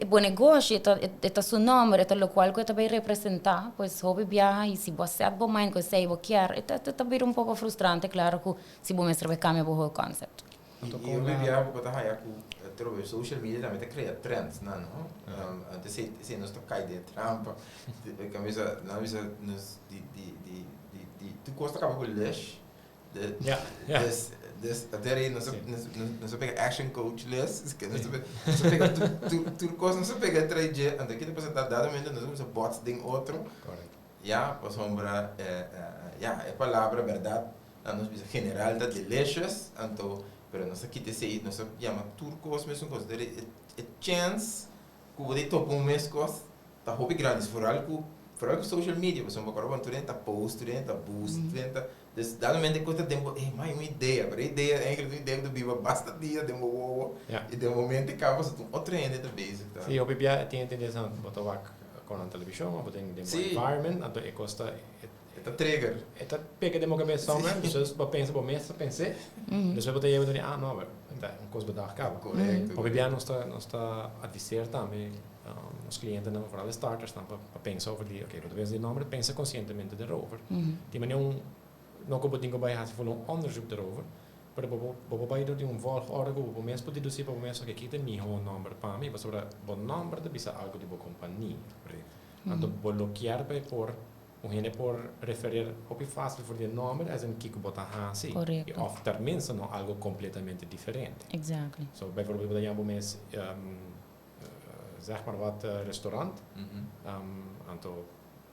O negócio é seu número, é o qual que vai representar, pois hobby viaja e se você é bom mind que sei o que é também pouco frustrante, claro que se você mesmo vai cambiar o conceito. E eu vivia para botar aí através social media também te cria trends, não? Antes se nós tocar de trampa, camisa não isso nos tu gosta acaba com les. Até aí nós pega action coach les, que nós pega tu gosta nós pega trade, anda aqui depois tá dado mesmo nós vamos bots ding outro. Correto. Já, para sombra é palavra verdade, nós bisa general da delicious, então pero nós aqui te sei, nós chama turcos mesmo coisa, é chance que você topa mesmo coisa, tá hobby grande, fora que social media, você não pode fazer tá post, tá boost, tá dus daarom coisa tempo, mas uma ideia, para ideia eigenlijk uma ideia do viva basta dia de movo, e de momento que acaba se tu outra ainda tá basic, tá? Sim, eu bebia tinha intenção de botar com a televisão, ou botar em environment, então é costa Eta trigger. Eta pega de moga best summer, dus para pensa para mês, pensei. Dus we botar eu não, mas então coisa bedag acaba. Correto. O bebia não está a dizer também os clientes não para starters não para pensar over die, oké, dat wees die nummer, pensa conscientemente erover. Die manier não como tenho bij haast voor een onderzoek erover. Maar bij dat die volgorde go, op mensen pode dizer para mensen que aqui tem meu number para mim, mas sobre o number de bisa algo de boa companhia. Então bloquear para por gente por referir o fácil voor die nummer as een kiko bota hasi. Correcto. Of tenminste nog algo completamente diferente. Exactly. So bijvoorbeeld dat je mes zeg maar wat restaurant, anto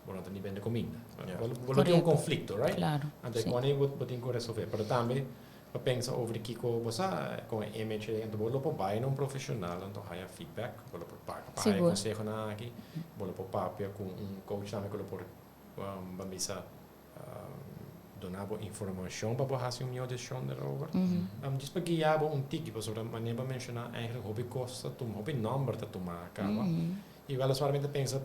bueno niet bij de comida. Wordt een conflicto, right? Claro. Anto quando wordt in resolver, pero também para pensar over de kiko bosa com image de bolo po vai num profissional, então há feedback, bolo por paga, consejo na aqui, bolo por papia com coach também bolo por bambisa donava informação para borrar se minha decisão daarover. Dus para guiar tiki, sobre manier para mencionar eigenlijk hobby kosten, toen hobby number te maken. E weliswaar met de pensa,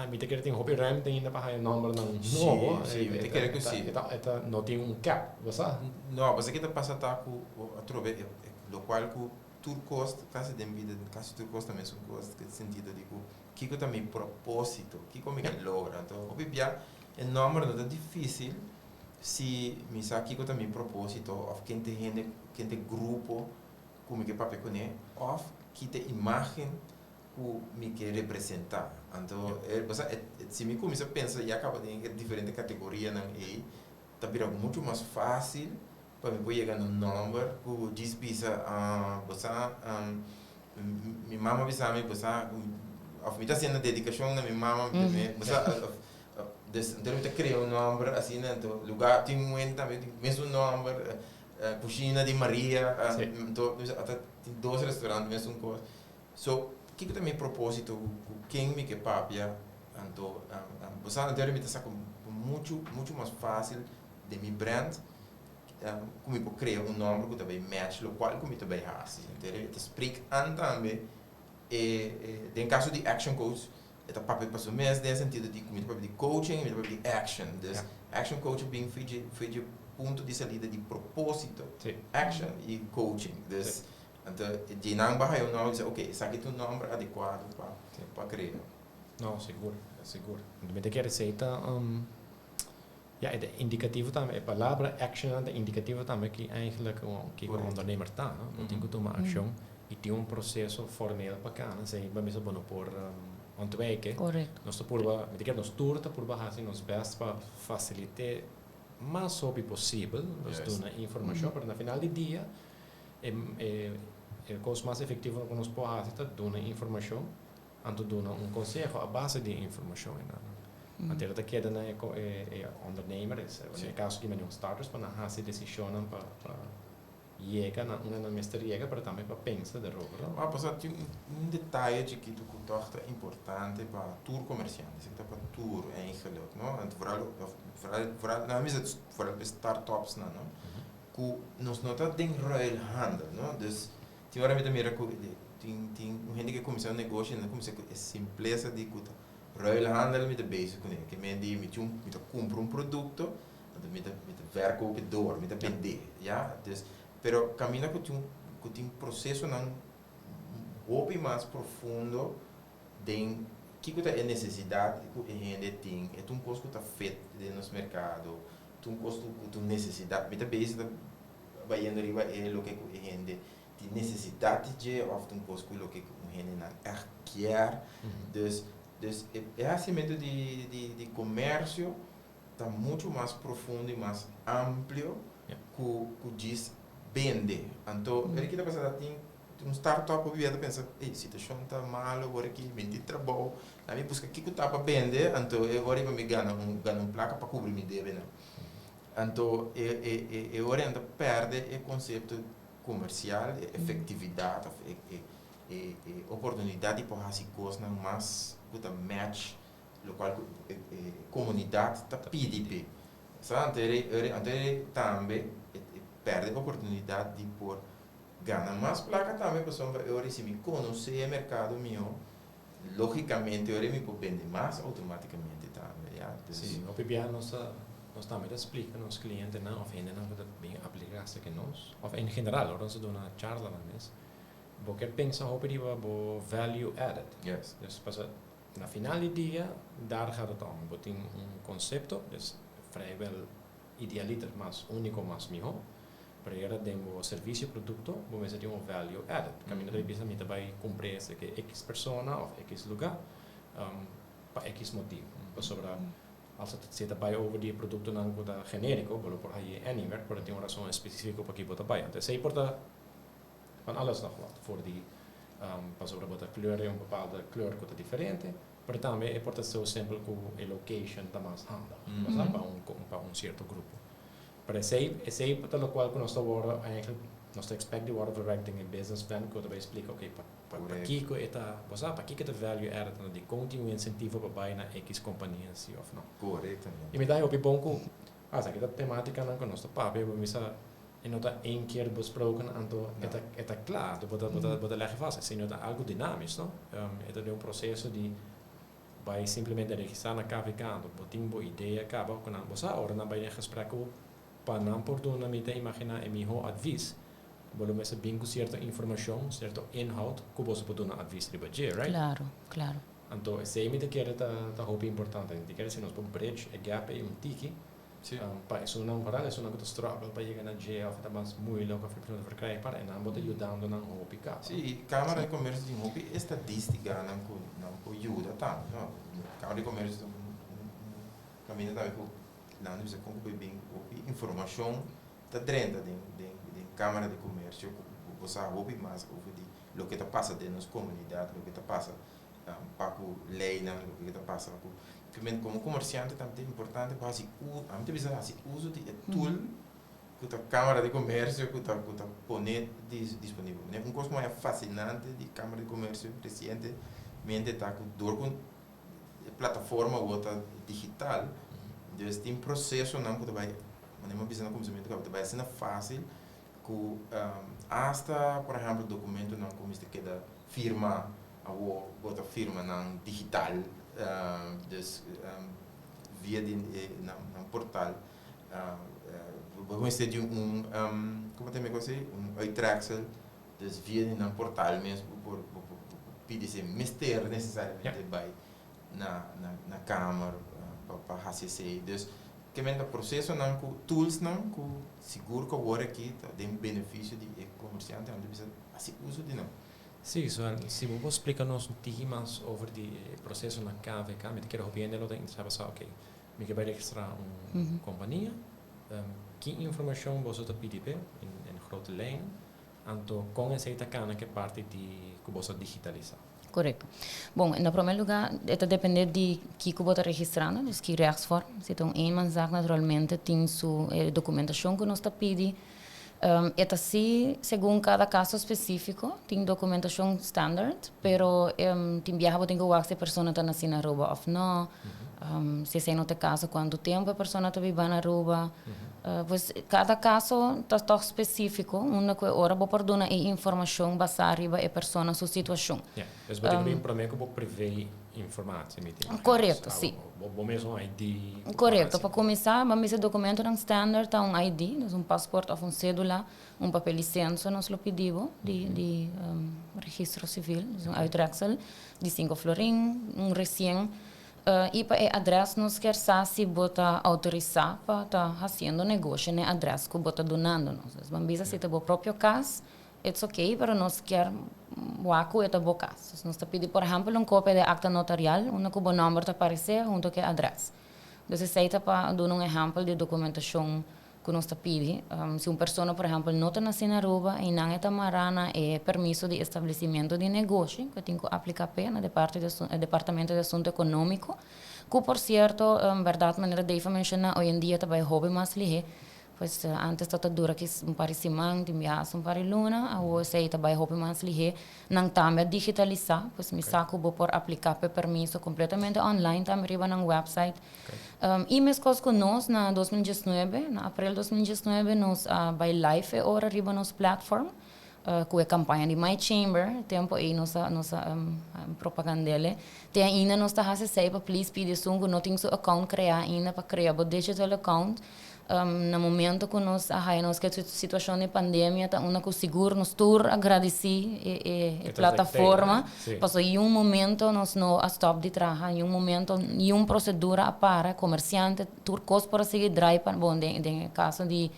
me te querer ter hobby ruimte ainda para ganhar number não novo. Sim, te quero que sim. Eta não tem cap, você? Não, você que tá passando com a trove, lo qual com tur cost, quase de vida, quase tur cost também são cost, que sentido de que eu também propósito, que como que logra. Então, hobby bia, o número não é difícil. Se me sa aqui também propósito of quem tem grupo como que papel com ele of que tem imagem que me quer representar então se me começa a pensar e acaba em diferentes categorias não é tá virando muito mais fácil para me chegar no número que diz bisa você minha mama bisa me você of me tá sendo dedicação na minha mama você dus então eu criei número assim né então lugar tem também mesmo número cozinha de Maria então até tem 2 restaurantes mesmo coisa so que também propósito quem me que papia então você anterior me tá muito mais fácil de mi brand como eu criar número que também match o qual como eu também assim então eu explico também em caso de action coach het papel passou mais nesse sentido de papel de coaching, papel de action. Dus action coaching bem feito ponto de saída de propósito, action e coaching. Dus então de não barra eu não dizer, ok, sabe tu nome adequado para criar. Não, seguro. Met de receita, ja, de indicativo também, a palavra action é indicativo também que eigenlijk que o ondernemer está, não tem que tomar ação e tem processo formeel para cá, não sei, para mim é bom por ontwijken. Correct. Nós nos toerta por baixo nos best para facilitar mais sobre possível, nós damos informação para no final do dia é coisa mais efetiva que nos pode fazer dar informação, anto dar conselho à base de informação. Até da queda na ondernemer, no caso que me starters para fazer decisões para llega na mestre llega para também para pensar de roupa. Mas passar tem detalhe de que tu contato importante para tour comerciante, se para tour eigenlijk, não? En vooral na mesa vooral startups não? Que nos nota tem ruil handel, não? Dus tem hora me mira tem gente que começou um negócio, não começa com simpleza de que ruil handel met de bezig kunnen. Que men die met compra produto, met verkopen door, met vender, ja? Dus pero camina com um processo não hobby mais profundo de que é necessidade que a gente tem é um custo que está feito no mercado um custo que tu necessidade muitas vezes vai indo arriba é o que a gente tem necessidade de ou um custo que o que a gente não quer dus é assim mesmo de comércio está muito mais profundo e mais amplo que diz vende. Então, ele que está pensando tem startup que pensa, ei, situação está mal, agora aqui vende trabalho, a mim busca que está para vender, então agora eu me ganho placa para cobrir me deve, não. Então, agora ainda perde o conceito comercial, efetividade, oportunidade para fazer coisas mais que match, o qual comunidade está pedindo. Sabe, então também perde a oportunidade de por ganhar mais placa também, pessoal, eu se me conhecer o mercado meu, logicamente eu me vender mais automaticamente também, ja. Sim, o PBA nós também explica nos clientes não, of ainda não que bem aplicar-se que nós, of em geral, nós damos uma charla na mesa, porque pensa sobre o value added. Yes. Dus passa na final do dia, daar gaat het om, tem conceito, dus vrijwel idealiter, mas único, mas melhor. Para o serviço e produto, vamos ter value added. Caminho de bisa mita vai cumprir esse que X persona ou X lugar para X motivo. Sobre als het zit erbij over die producten dan wordt generico, wel por ahí anywhere, por tem uma razão específica para que bota bij. Então sei porta van alles nog wat voor die pas over bota kleur een bepaalde kleur wordt diferente, maar também é porta zo simpel que a location está mais handig, para um certo grupo. Para sei porta lo qual que nós estamos eigenlijk nós expect die worden verwerkt in een business plan, que eu explico okay, para aqui que está, para aqui que the value added na de continue incentivo para buy na X companhia sim of não. Correto. E me dá op je bonko, essa aqui da temática não conosco papo, eu me sa en nota één keer besproken anto eta klaar, bota leggen vast. Se nota algo dinamisch, no? Eta de un processo di bij simplesmente registrar na KVK, boting bo ideia acaba com a bossa ora na bij gesprek para não por do na mita imaginar e miho advies. Volume se bingo certa informação, certo inhoud, que você pode dar advies riba je, right? Claro. Anto se me te quer ta hope importante, te quer se nos po bridge e gap e tiki. Para isso não varal, isso não que struggle para chegar na G, of tá mais moeilijk of para verkrijgbaar en dan wordt ajudando na hope ka. Sim, Câmara de Comércio de Hope estatística não ajuda tanto, não. Câmara de Comércio caminha também com não precisa concluir bem informação tá dentro de Câmara de Comércio, você ouve mais o que está passando nas comunidades, o que está passando para a lei, o que está passando como comerciante também é importante para assim uso de tool que a Câmara de Comércio que está poner disponível. Um coisa mais fascinante de Câmara de Comércio recentemente está com plataforma outra digital, então tem processo não que vai maneira business consumidor que vai ser fácil que hasta por exemplo documento não como este que da firma a outra firma não digital dus via na portal vamos ter de como tem que ser uittreksel dus via na portal mesmo por pedir mister necessariamente by na câmara para HCC dus que vem do processo não com tools não com seguro que agora aqui tem benefício de comerciante não precisa assim uso de não. Sim, se você explica-nos um pouquinho mais sobre o processo na KVK, me quero ouvir nela, então sabe só, ok, me quero registrar uma companhia, que informação você está pedindo em grote lijn, então com essa cana que parte de que você digitalizar. Correto. Bom, em primeiro lugar, это depende de que você está registrando, de que rechtsvorm. Se tem eenmanszaak, naturalmente, tem sua documentação que nós está pedindo. Eta sim, segundo cada caso específico, tem documentação standard, pero tem viaja tem que ver se a pessoa está nascendo na Aruba ou não, se no te caso, quanto tempo a pessoa está vivendo na Aruba, pois cada caso está específico, uma hora vou perdoar a informação baseada na pessoa, sua situação. Dus wat ik para mim que vou prever informação, correto, sim. Vou mesmo ID. Correto, para começar, vamos esse documento é standard, um ID, um passaporte ou cédula, papel licença, nós lo pedimos de registro civil, um uittreksel, de 5 florin, recém. E para a adresse, nós quer saber se bota autorizar para estar fazendo negócio na adresse que bota donando. Vamos se tem o próprio caso, é ok, mas nós quer o é o caso. Nós pedimos, por exemplo, cópia de acta notarial, onde o número está aparecer junto com a adresse. Então, se está para dar exemplo de documentação que nós pedimos, se uma pessoa, por exemplo, não está nascendo na Aruba e não está marana permisso de estabelecimento de negócio, que tem que aplicar no Departamento de Assunto Econômico, que, por certo, verdade, maneira de mencionar, hoje em dia também hobby mais ligeiro. Pois antes estava dura que parece man, de viajar para luna, agora sei também hobby mais ligeiro, não também digitalizar, pois me saco por aplicar para permisso completamente online, também riba na website. E mesmo coisas que nós na 2019, na abril 2019, nós vai live agora riba nos platform, com a campanha de My Chamber, tempo aí nossa propaganda dele, tem ainda nós está fazendo para please pedir que não tem seu account criar ainda para criar o digital account. No momento que nós que a situação de pandemia está que seguro nos tur agradeci a plataforma passou em momento nós não stop de trabalhar em momento em procedura para comerciante tur cos para seguir drive bom de caso de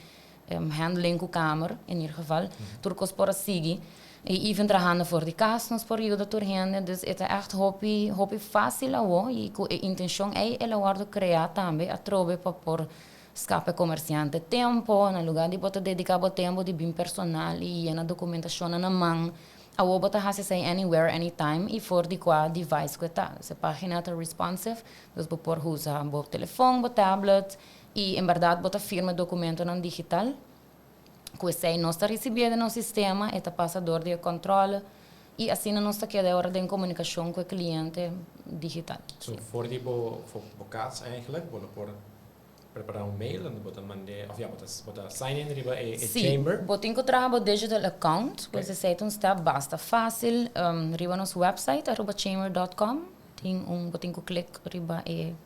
handling com kamer, in ieder geval. Turcos por sigi. E even trabajando voor die kaas nos período turhende, dus het is echt hobby fácil awo, e com a intenção é ela guardo criar também a trobe para por escape comerciante tempo, no lugar de botar dedicado tempo de bem personal e na documentação na mão, awo bota hasi say anywhere, anytime e for di qua device que tá, se página tá responsive, dus por usar bo telefone, bo tablet e em verdade bota firma documento no digital. Que sei não está recebendo no sistema, é passador de controle e assim não está queda hora de comunicação com o cliente digital. So voor die bokaats eigenlijk, willen voor preparar mail en boten mande of ja, boten sign in riba chamber. Botin ko trabalho digital account, que se sei step basta fácil, riba nos website @chamber.com. Botin ko click riba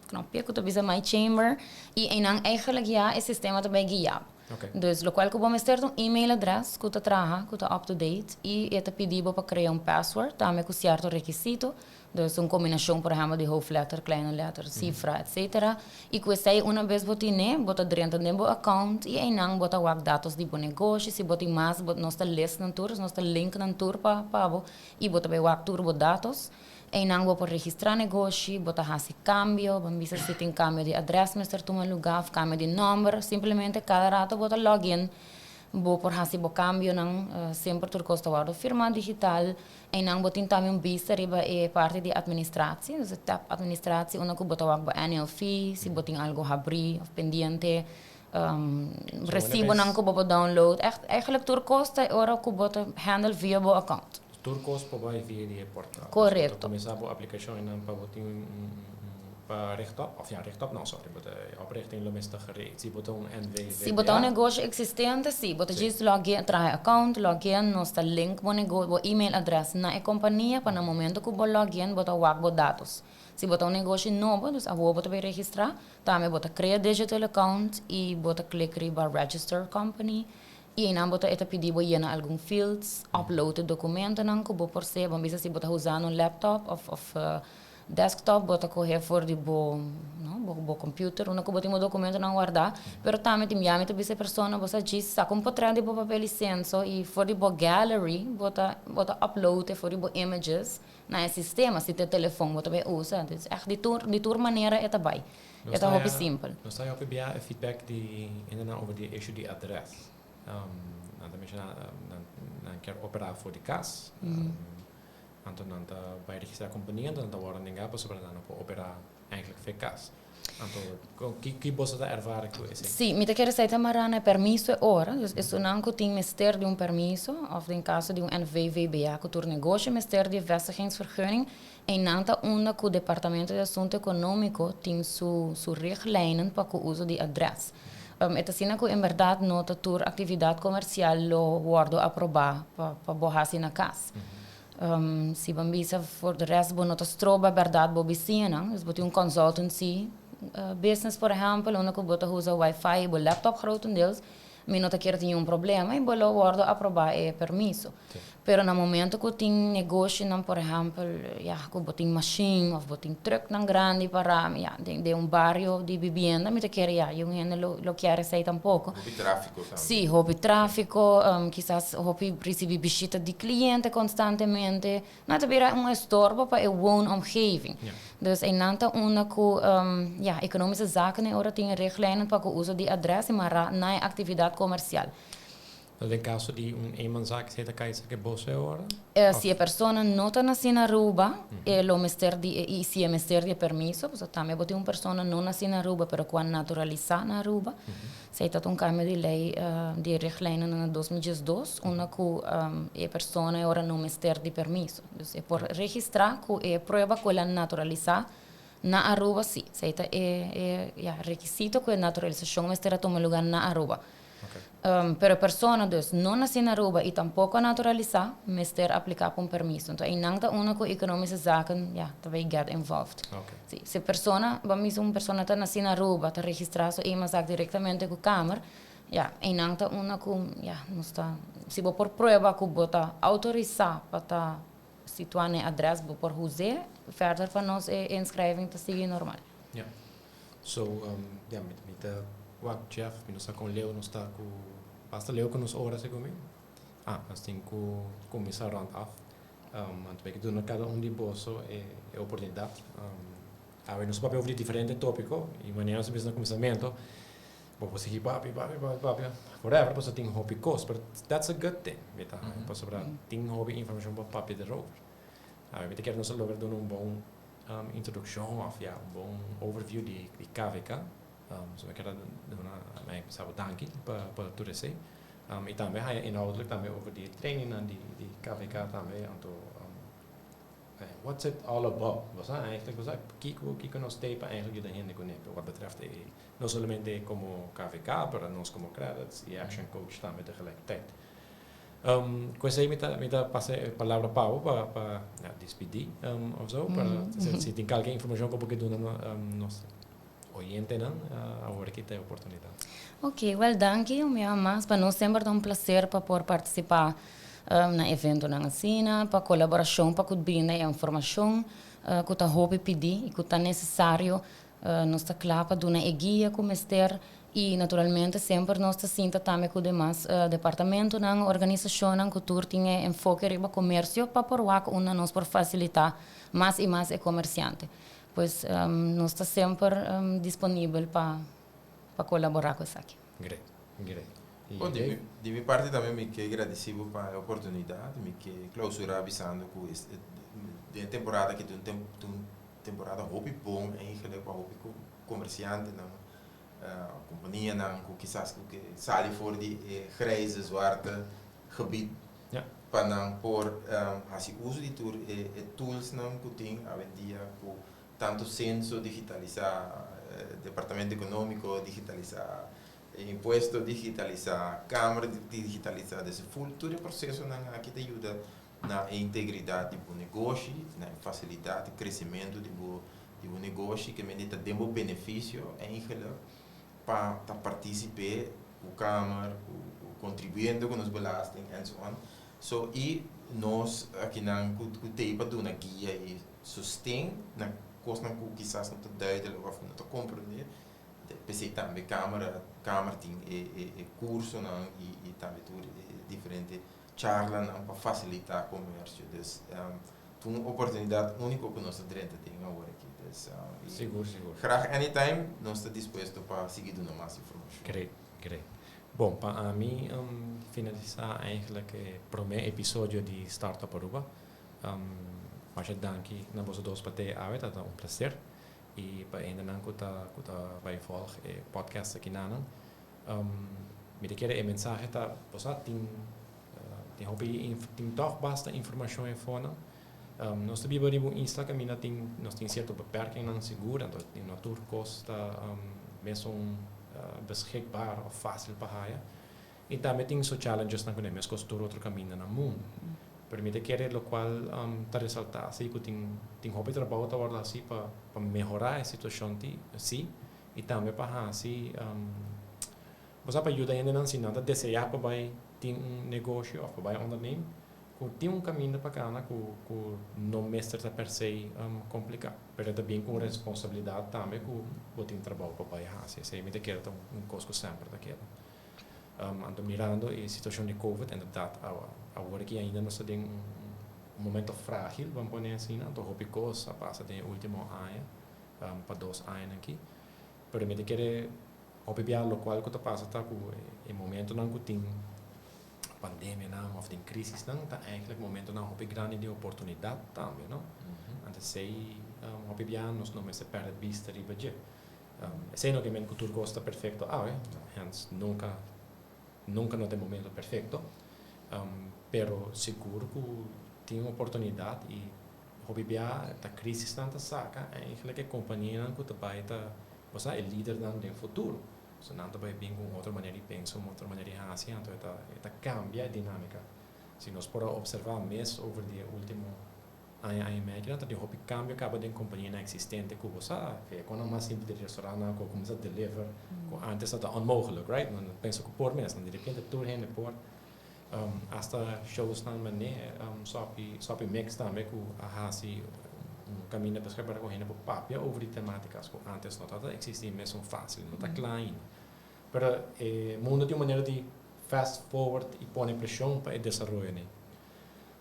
knopje que tu bisa my chamber e enang eigenlijk ja é sistema também guiado. Okay. Dus lo qual que vamos ter um e-mail address que tu traga, que tu up to date e te pedido para criar password, também com certo requisito. Dus uma combinação, por exemplo, de hoofdletter, kleine letter, cifra, etc. E que você uma vez botine, bota dentro do account e aí bota os dados de negócio, se bota mais, bota nossa list na tour, nossa link na tour para e bota bem o tour bota dados. E não vou por registrar negócio, bota hasi cambio, vamos ver se tem cambio de adresse, mas certo lugar, cambio de número, simplesmente cada rato bota login, vou por hasi bo cambio não, sempre tur costa guardo firma digital, e não botin também vista riba é parte de administração, dus tap administração, una que bota wag annual fee, se botin algo abrir, pendiente, recibo não que bota download, eigenlijk tur costa ora que bota handle via bo account. Turcos provai via die portaal. Correcto. So, começar a aplicação en para botin para rechtop, of ja, rechtop não, sorry, but oprichting lo mesta gereed. Si boton NV. Si boton negócio existente, si bota just login, trai account, login, nosta link bo negócio, bo email address na companhia para no momento que bo login, bota wag bo dados. Si botar negócio novo, dus avo bota vai registrar, também bota criar digital account e bota click riba register company. E aí bota eta pedir bo llenar algum fields, upload documento não que bo por ser, vamos dizer se bota usando laptop of desktop, bota correr for de bo computer, una que bota um documento não guardar, pero também tem me bisa persona bosa diz sa com potrà de bo papel licenso e for de bo gallery, bota upload for de bo images na sistema, se tem telefone bota bem usa, dus echt de tour maneira eta bai. Eta hobby simpel. Dan sta je op bij feedback die inderdaad over die issue die adres. Dan mensen een keer opera voor die kas. Anton bij registratie compagnie dan worden dingen pas over dan op opera eigenlijk veel kas. Anton que você está ervaren com isso? Sim, me te quero dizer marana permiso é hora, dus isso não que tem mister de permiso, of in caso de NVVBA que tur negócio mister de vestigingsvergunning. En nanta onda que o Departamento de Assunto Econômico tem su richtlijnen para o uso de adres. Het is que in verdade nota tur atividade comercial lo guardo aprovar para borrar na casa. Se bambisa for de rest bo nota stroba verdade bo bicina, dus boti consultancy business por exemplo, onde que bota usa wifi bo laptop grotendeels, me nota que tinha problema e bo lo guardo aprovar permiso. Pero no momento que tem negócio, não, por exemplo, que botem machine ou botem truck não grande para de barrio de vivienda, me te quer eu ainda lo quero sei tampouco. Hobby tráfico também. Sim, hobby tráfico, quizás hobby receber visita de cliente constantemente, não te vira estorbo para a woonomgeving. Dus en nanta una que economische zaken ora tem richtlijnen para o uso de adres maar na atividade comercial. In caso di eenmanszaak zit, kan je zeggen bosse horen? Se a persona não está nascendo na Aruba, e se é mister de permiso, pues também bote uma persona não nasceu na Aruba, pero quando naturalizar na Aruba, se está cambio de lei de richtlijnen in 2012, onde que a persona agora não mister de permiso. Dus é por registrar que é prova que ela naturalizar na Aruba, sim. Se está requisito que a naturalização mister toma lugar na Aruba. Pero a persona dus não nasceu na Aruba e tampouco naturalizar, mister aplicar para permiso. Então, em nada único economische zaken, também get involved. Okay. Se a persona, vamos uma pessoa está nasceu na Aruba, está registrado uma zaak diretamente com a Câmara, em nada único, não está. Se vou por prova que bota autorizar para situar na adres, vou por usar, verder para nós inscreving te seguir normal. So, met Jeff, we staan con Leo, we staan basta leu com nos horas comigo. Nós temos que começar round af. Want we doen cada de bolso é oportunidade. Nós papel over diferente tópico e maneira nós no começamento. Vou seguir papi, forever, você tem hobby cost, but that's a good thing. Vita, posso para tem hobby informação para papi de rover. Vita quer nós logo dar bom introdução of bom overview de KVK. So ik had mij zou danken per toeristen. E também há inhoudelijk também over die training en die KVK também anto what's it all about? Was eigenlijk was kiko nos tape eigenlijk de hende connecten wat betreft no solamente como KVK, maar nós como credits e action coach também tegelijkertijd. Questa è mi passa palavra Pau para despedir of zo, para se tem qualquer informação que porque doen nos oyente não agora que tem oportunidade. Ok, well, danke. Mas para nós sempre é um prazer para poder participar na evento na Cina, para colaboração, para que brinda informação, que está hobby pedir e que está necessário, nós está claro para dar uma guia como ester e naturalmente sempre nós está sinta também com demais departamento na organização que tu tem enfoque riba comércio para por lá que nós por facilitar mais e mais é comerciante. Pois nós está sempre disponível para colaborar com isso aqui. Great. Bom, de minha parte também me que agradecido para a oportunidade, me que clausurar avisando que de temporada que tem temporada hobby bom eigenlijk para hobby comerciante não companhia não que quizás que sali voor die grijze zwarte gebied para não por assim uso de tools não que tem a dia com tanto censo digitalizar departamento econômico digitalizar imposto digitalizar câmara digitalizar desse full todo o processo não aqui te ajuda na integridade do negócio na facilidade crescimento do negócio que me dá demo benefício eigenlijk para participar o câmara contribuindo com os belasting and so on so e nós aqui não que tem para dar uma guia e sustém na coisa que quizás não está duidelijk of não está compreender PC também câmara tem curso não e também tudo diferente charla não para facilitar o comércio então uma oportunidade única que nós temos agora aqui seguro graag anytime nós estamos dispostos para seguir dando mais informação great bom para mim finalizar eigenlijk o primeiro episódio de Startup Aruba mas eu danke na vossa dois partij uit dat is prazer e para ainda não que vai volgen podcast aqui na me de querer mensagem tá você tem hobby tem toch basta informação em fona nós também podemos Instagram nós tem certa beperking não segura então tem natuur costa mesmo beschikbaar of fácil para haya e também tem so challenges na quando mesmo costa outro caminho no mundo permite querer lo qual ta resaltar assim que tem hobby trabalho tá agora assim para melhorar a situação assim e também para assim você para ajudar ainda não se nada desejar para vai ter negócio ou para vai ondernemen que tem caminho para cá que não mestre tá per se complicado mas também com responsabilidade também que tem trabalho para vai assim se me quer coisa sempre daquilo ando mirando a situação de Covid en dat agora que ainda nós temos momento frágil vamos pôr assim então hobby coisa passa de último ano para 2 anos aqui pero me quer hobby biar lo qual que passa tá com o momento não que tem pandemia não of tem crise não tá eigenlijk momento não hobby grande de oportunidade também não antes sei hobby biar nós não se perde vista de budget sei no que men cultura costa perfeito hence nunca no tem momento perfeito pero seguro que tem oportunidade e hobby biar da crise tanta saca eigenlijk a companhia não que vai tá você é líder não do futuro so não vai bem com outra maneira de pensar outra maneira de agir então tá cambia a dinâmica se nós por observar mês over the último ano e meio então de hobby cambia acaba de companhia existente que você que quando mais simples de restaurante que começa a deliver antes era onmogelijk right não penso que por mês de repente tour heen por hasta shows não mané sopi mix também que a assim caminho para escrever com heen por papel over de temáticas que antes não existia mesmo fácil não tá klein pero mundo de uma maneira de fast forward y pone presión para el desarrollo.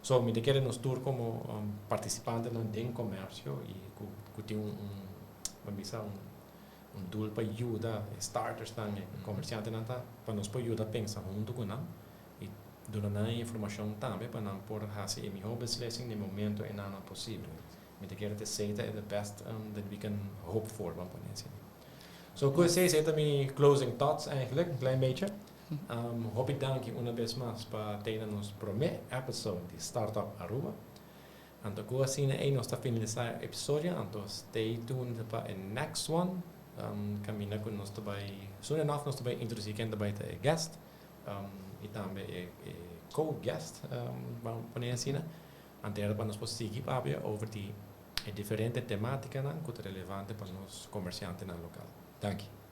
So, me quiere nos tour como participante en comercio y que tiene un tool para ayudar starters también, comerciantes para nos poder ayudar a pensar junto con nosotros y dar información también para nos poder hacer el mejor beslissing en el momento en el posible. Me quiere decir the best that we can hope for, vamos a poner así. So, ik zeg dat mijn closing thoughts eigenlijk, een klein beetje. Hoop ik dank je una vez más para tijdens ons primer episode de Startup Aruba. En dan gaan we zien nos finalizar episodio, entonces stay tuned para el next one. Camina con nos dabei, soon enough nos dabei introduceren dabei de guest. Y también co-guest, vamos a poner así. En derde nos positive over die differente temáticas que relevante para los comerciantes en el local. Dank je.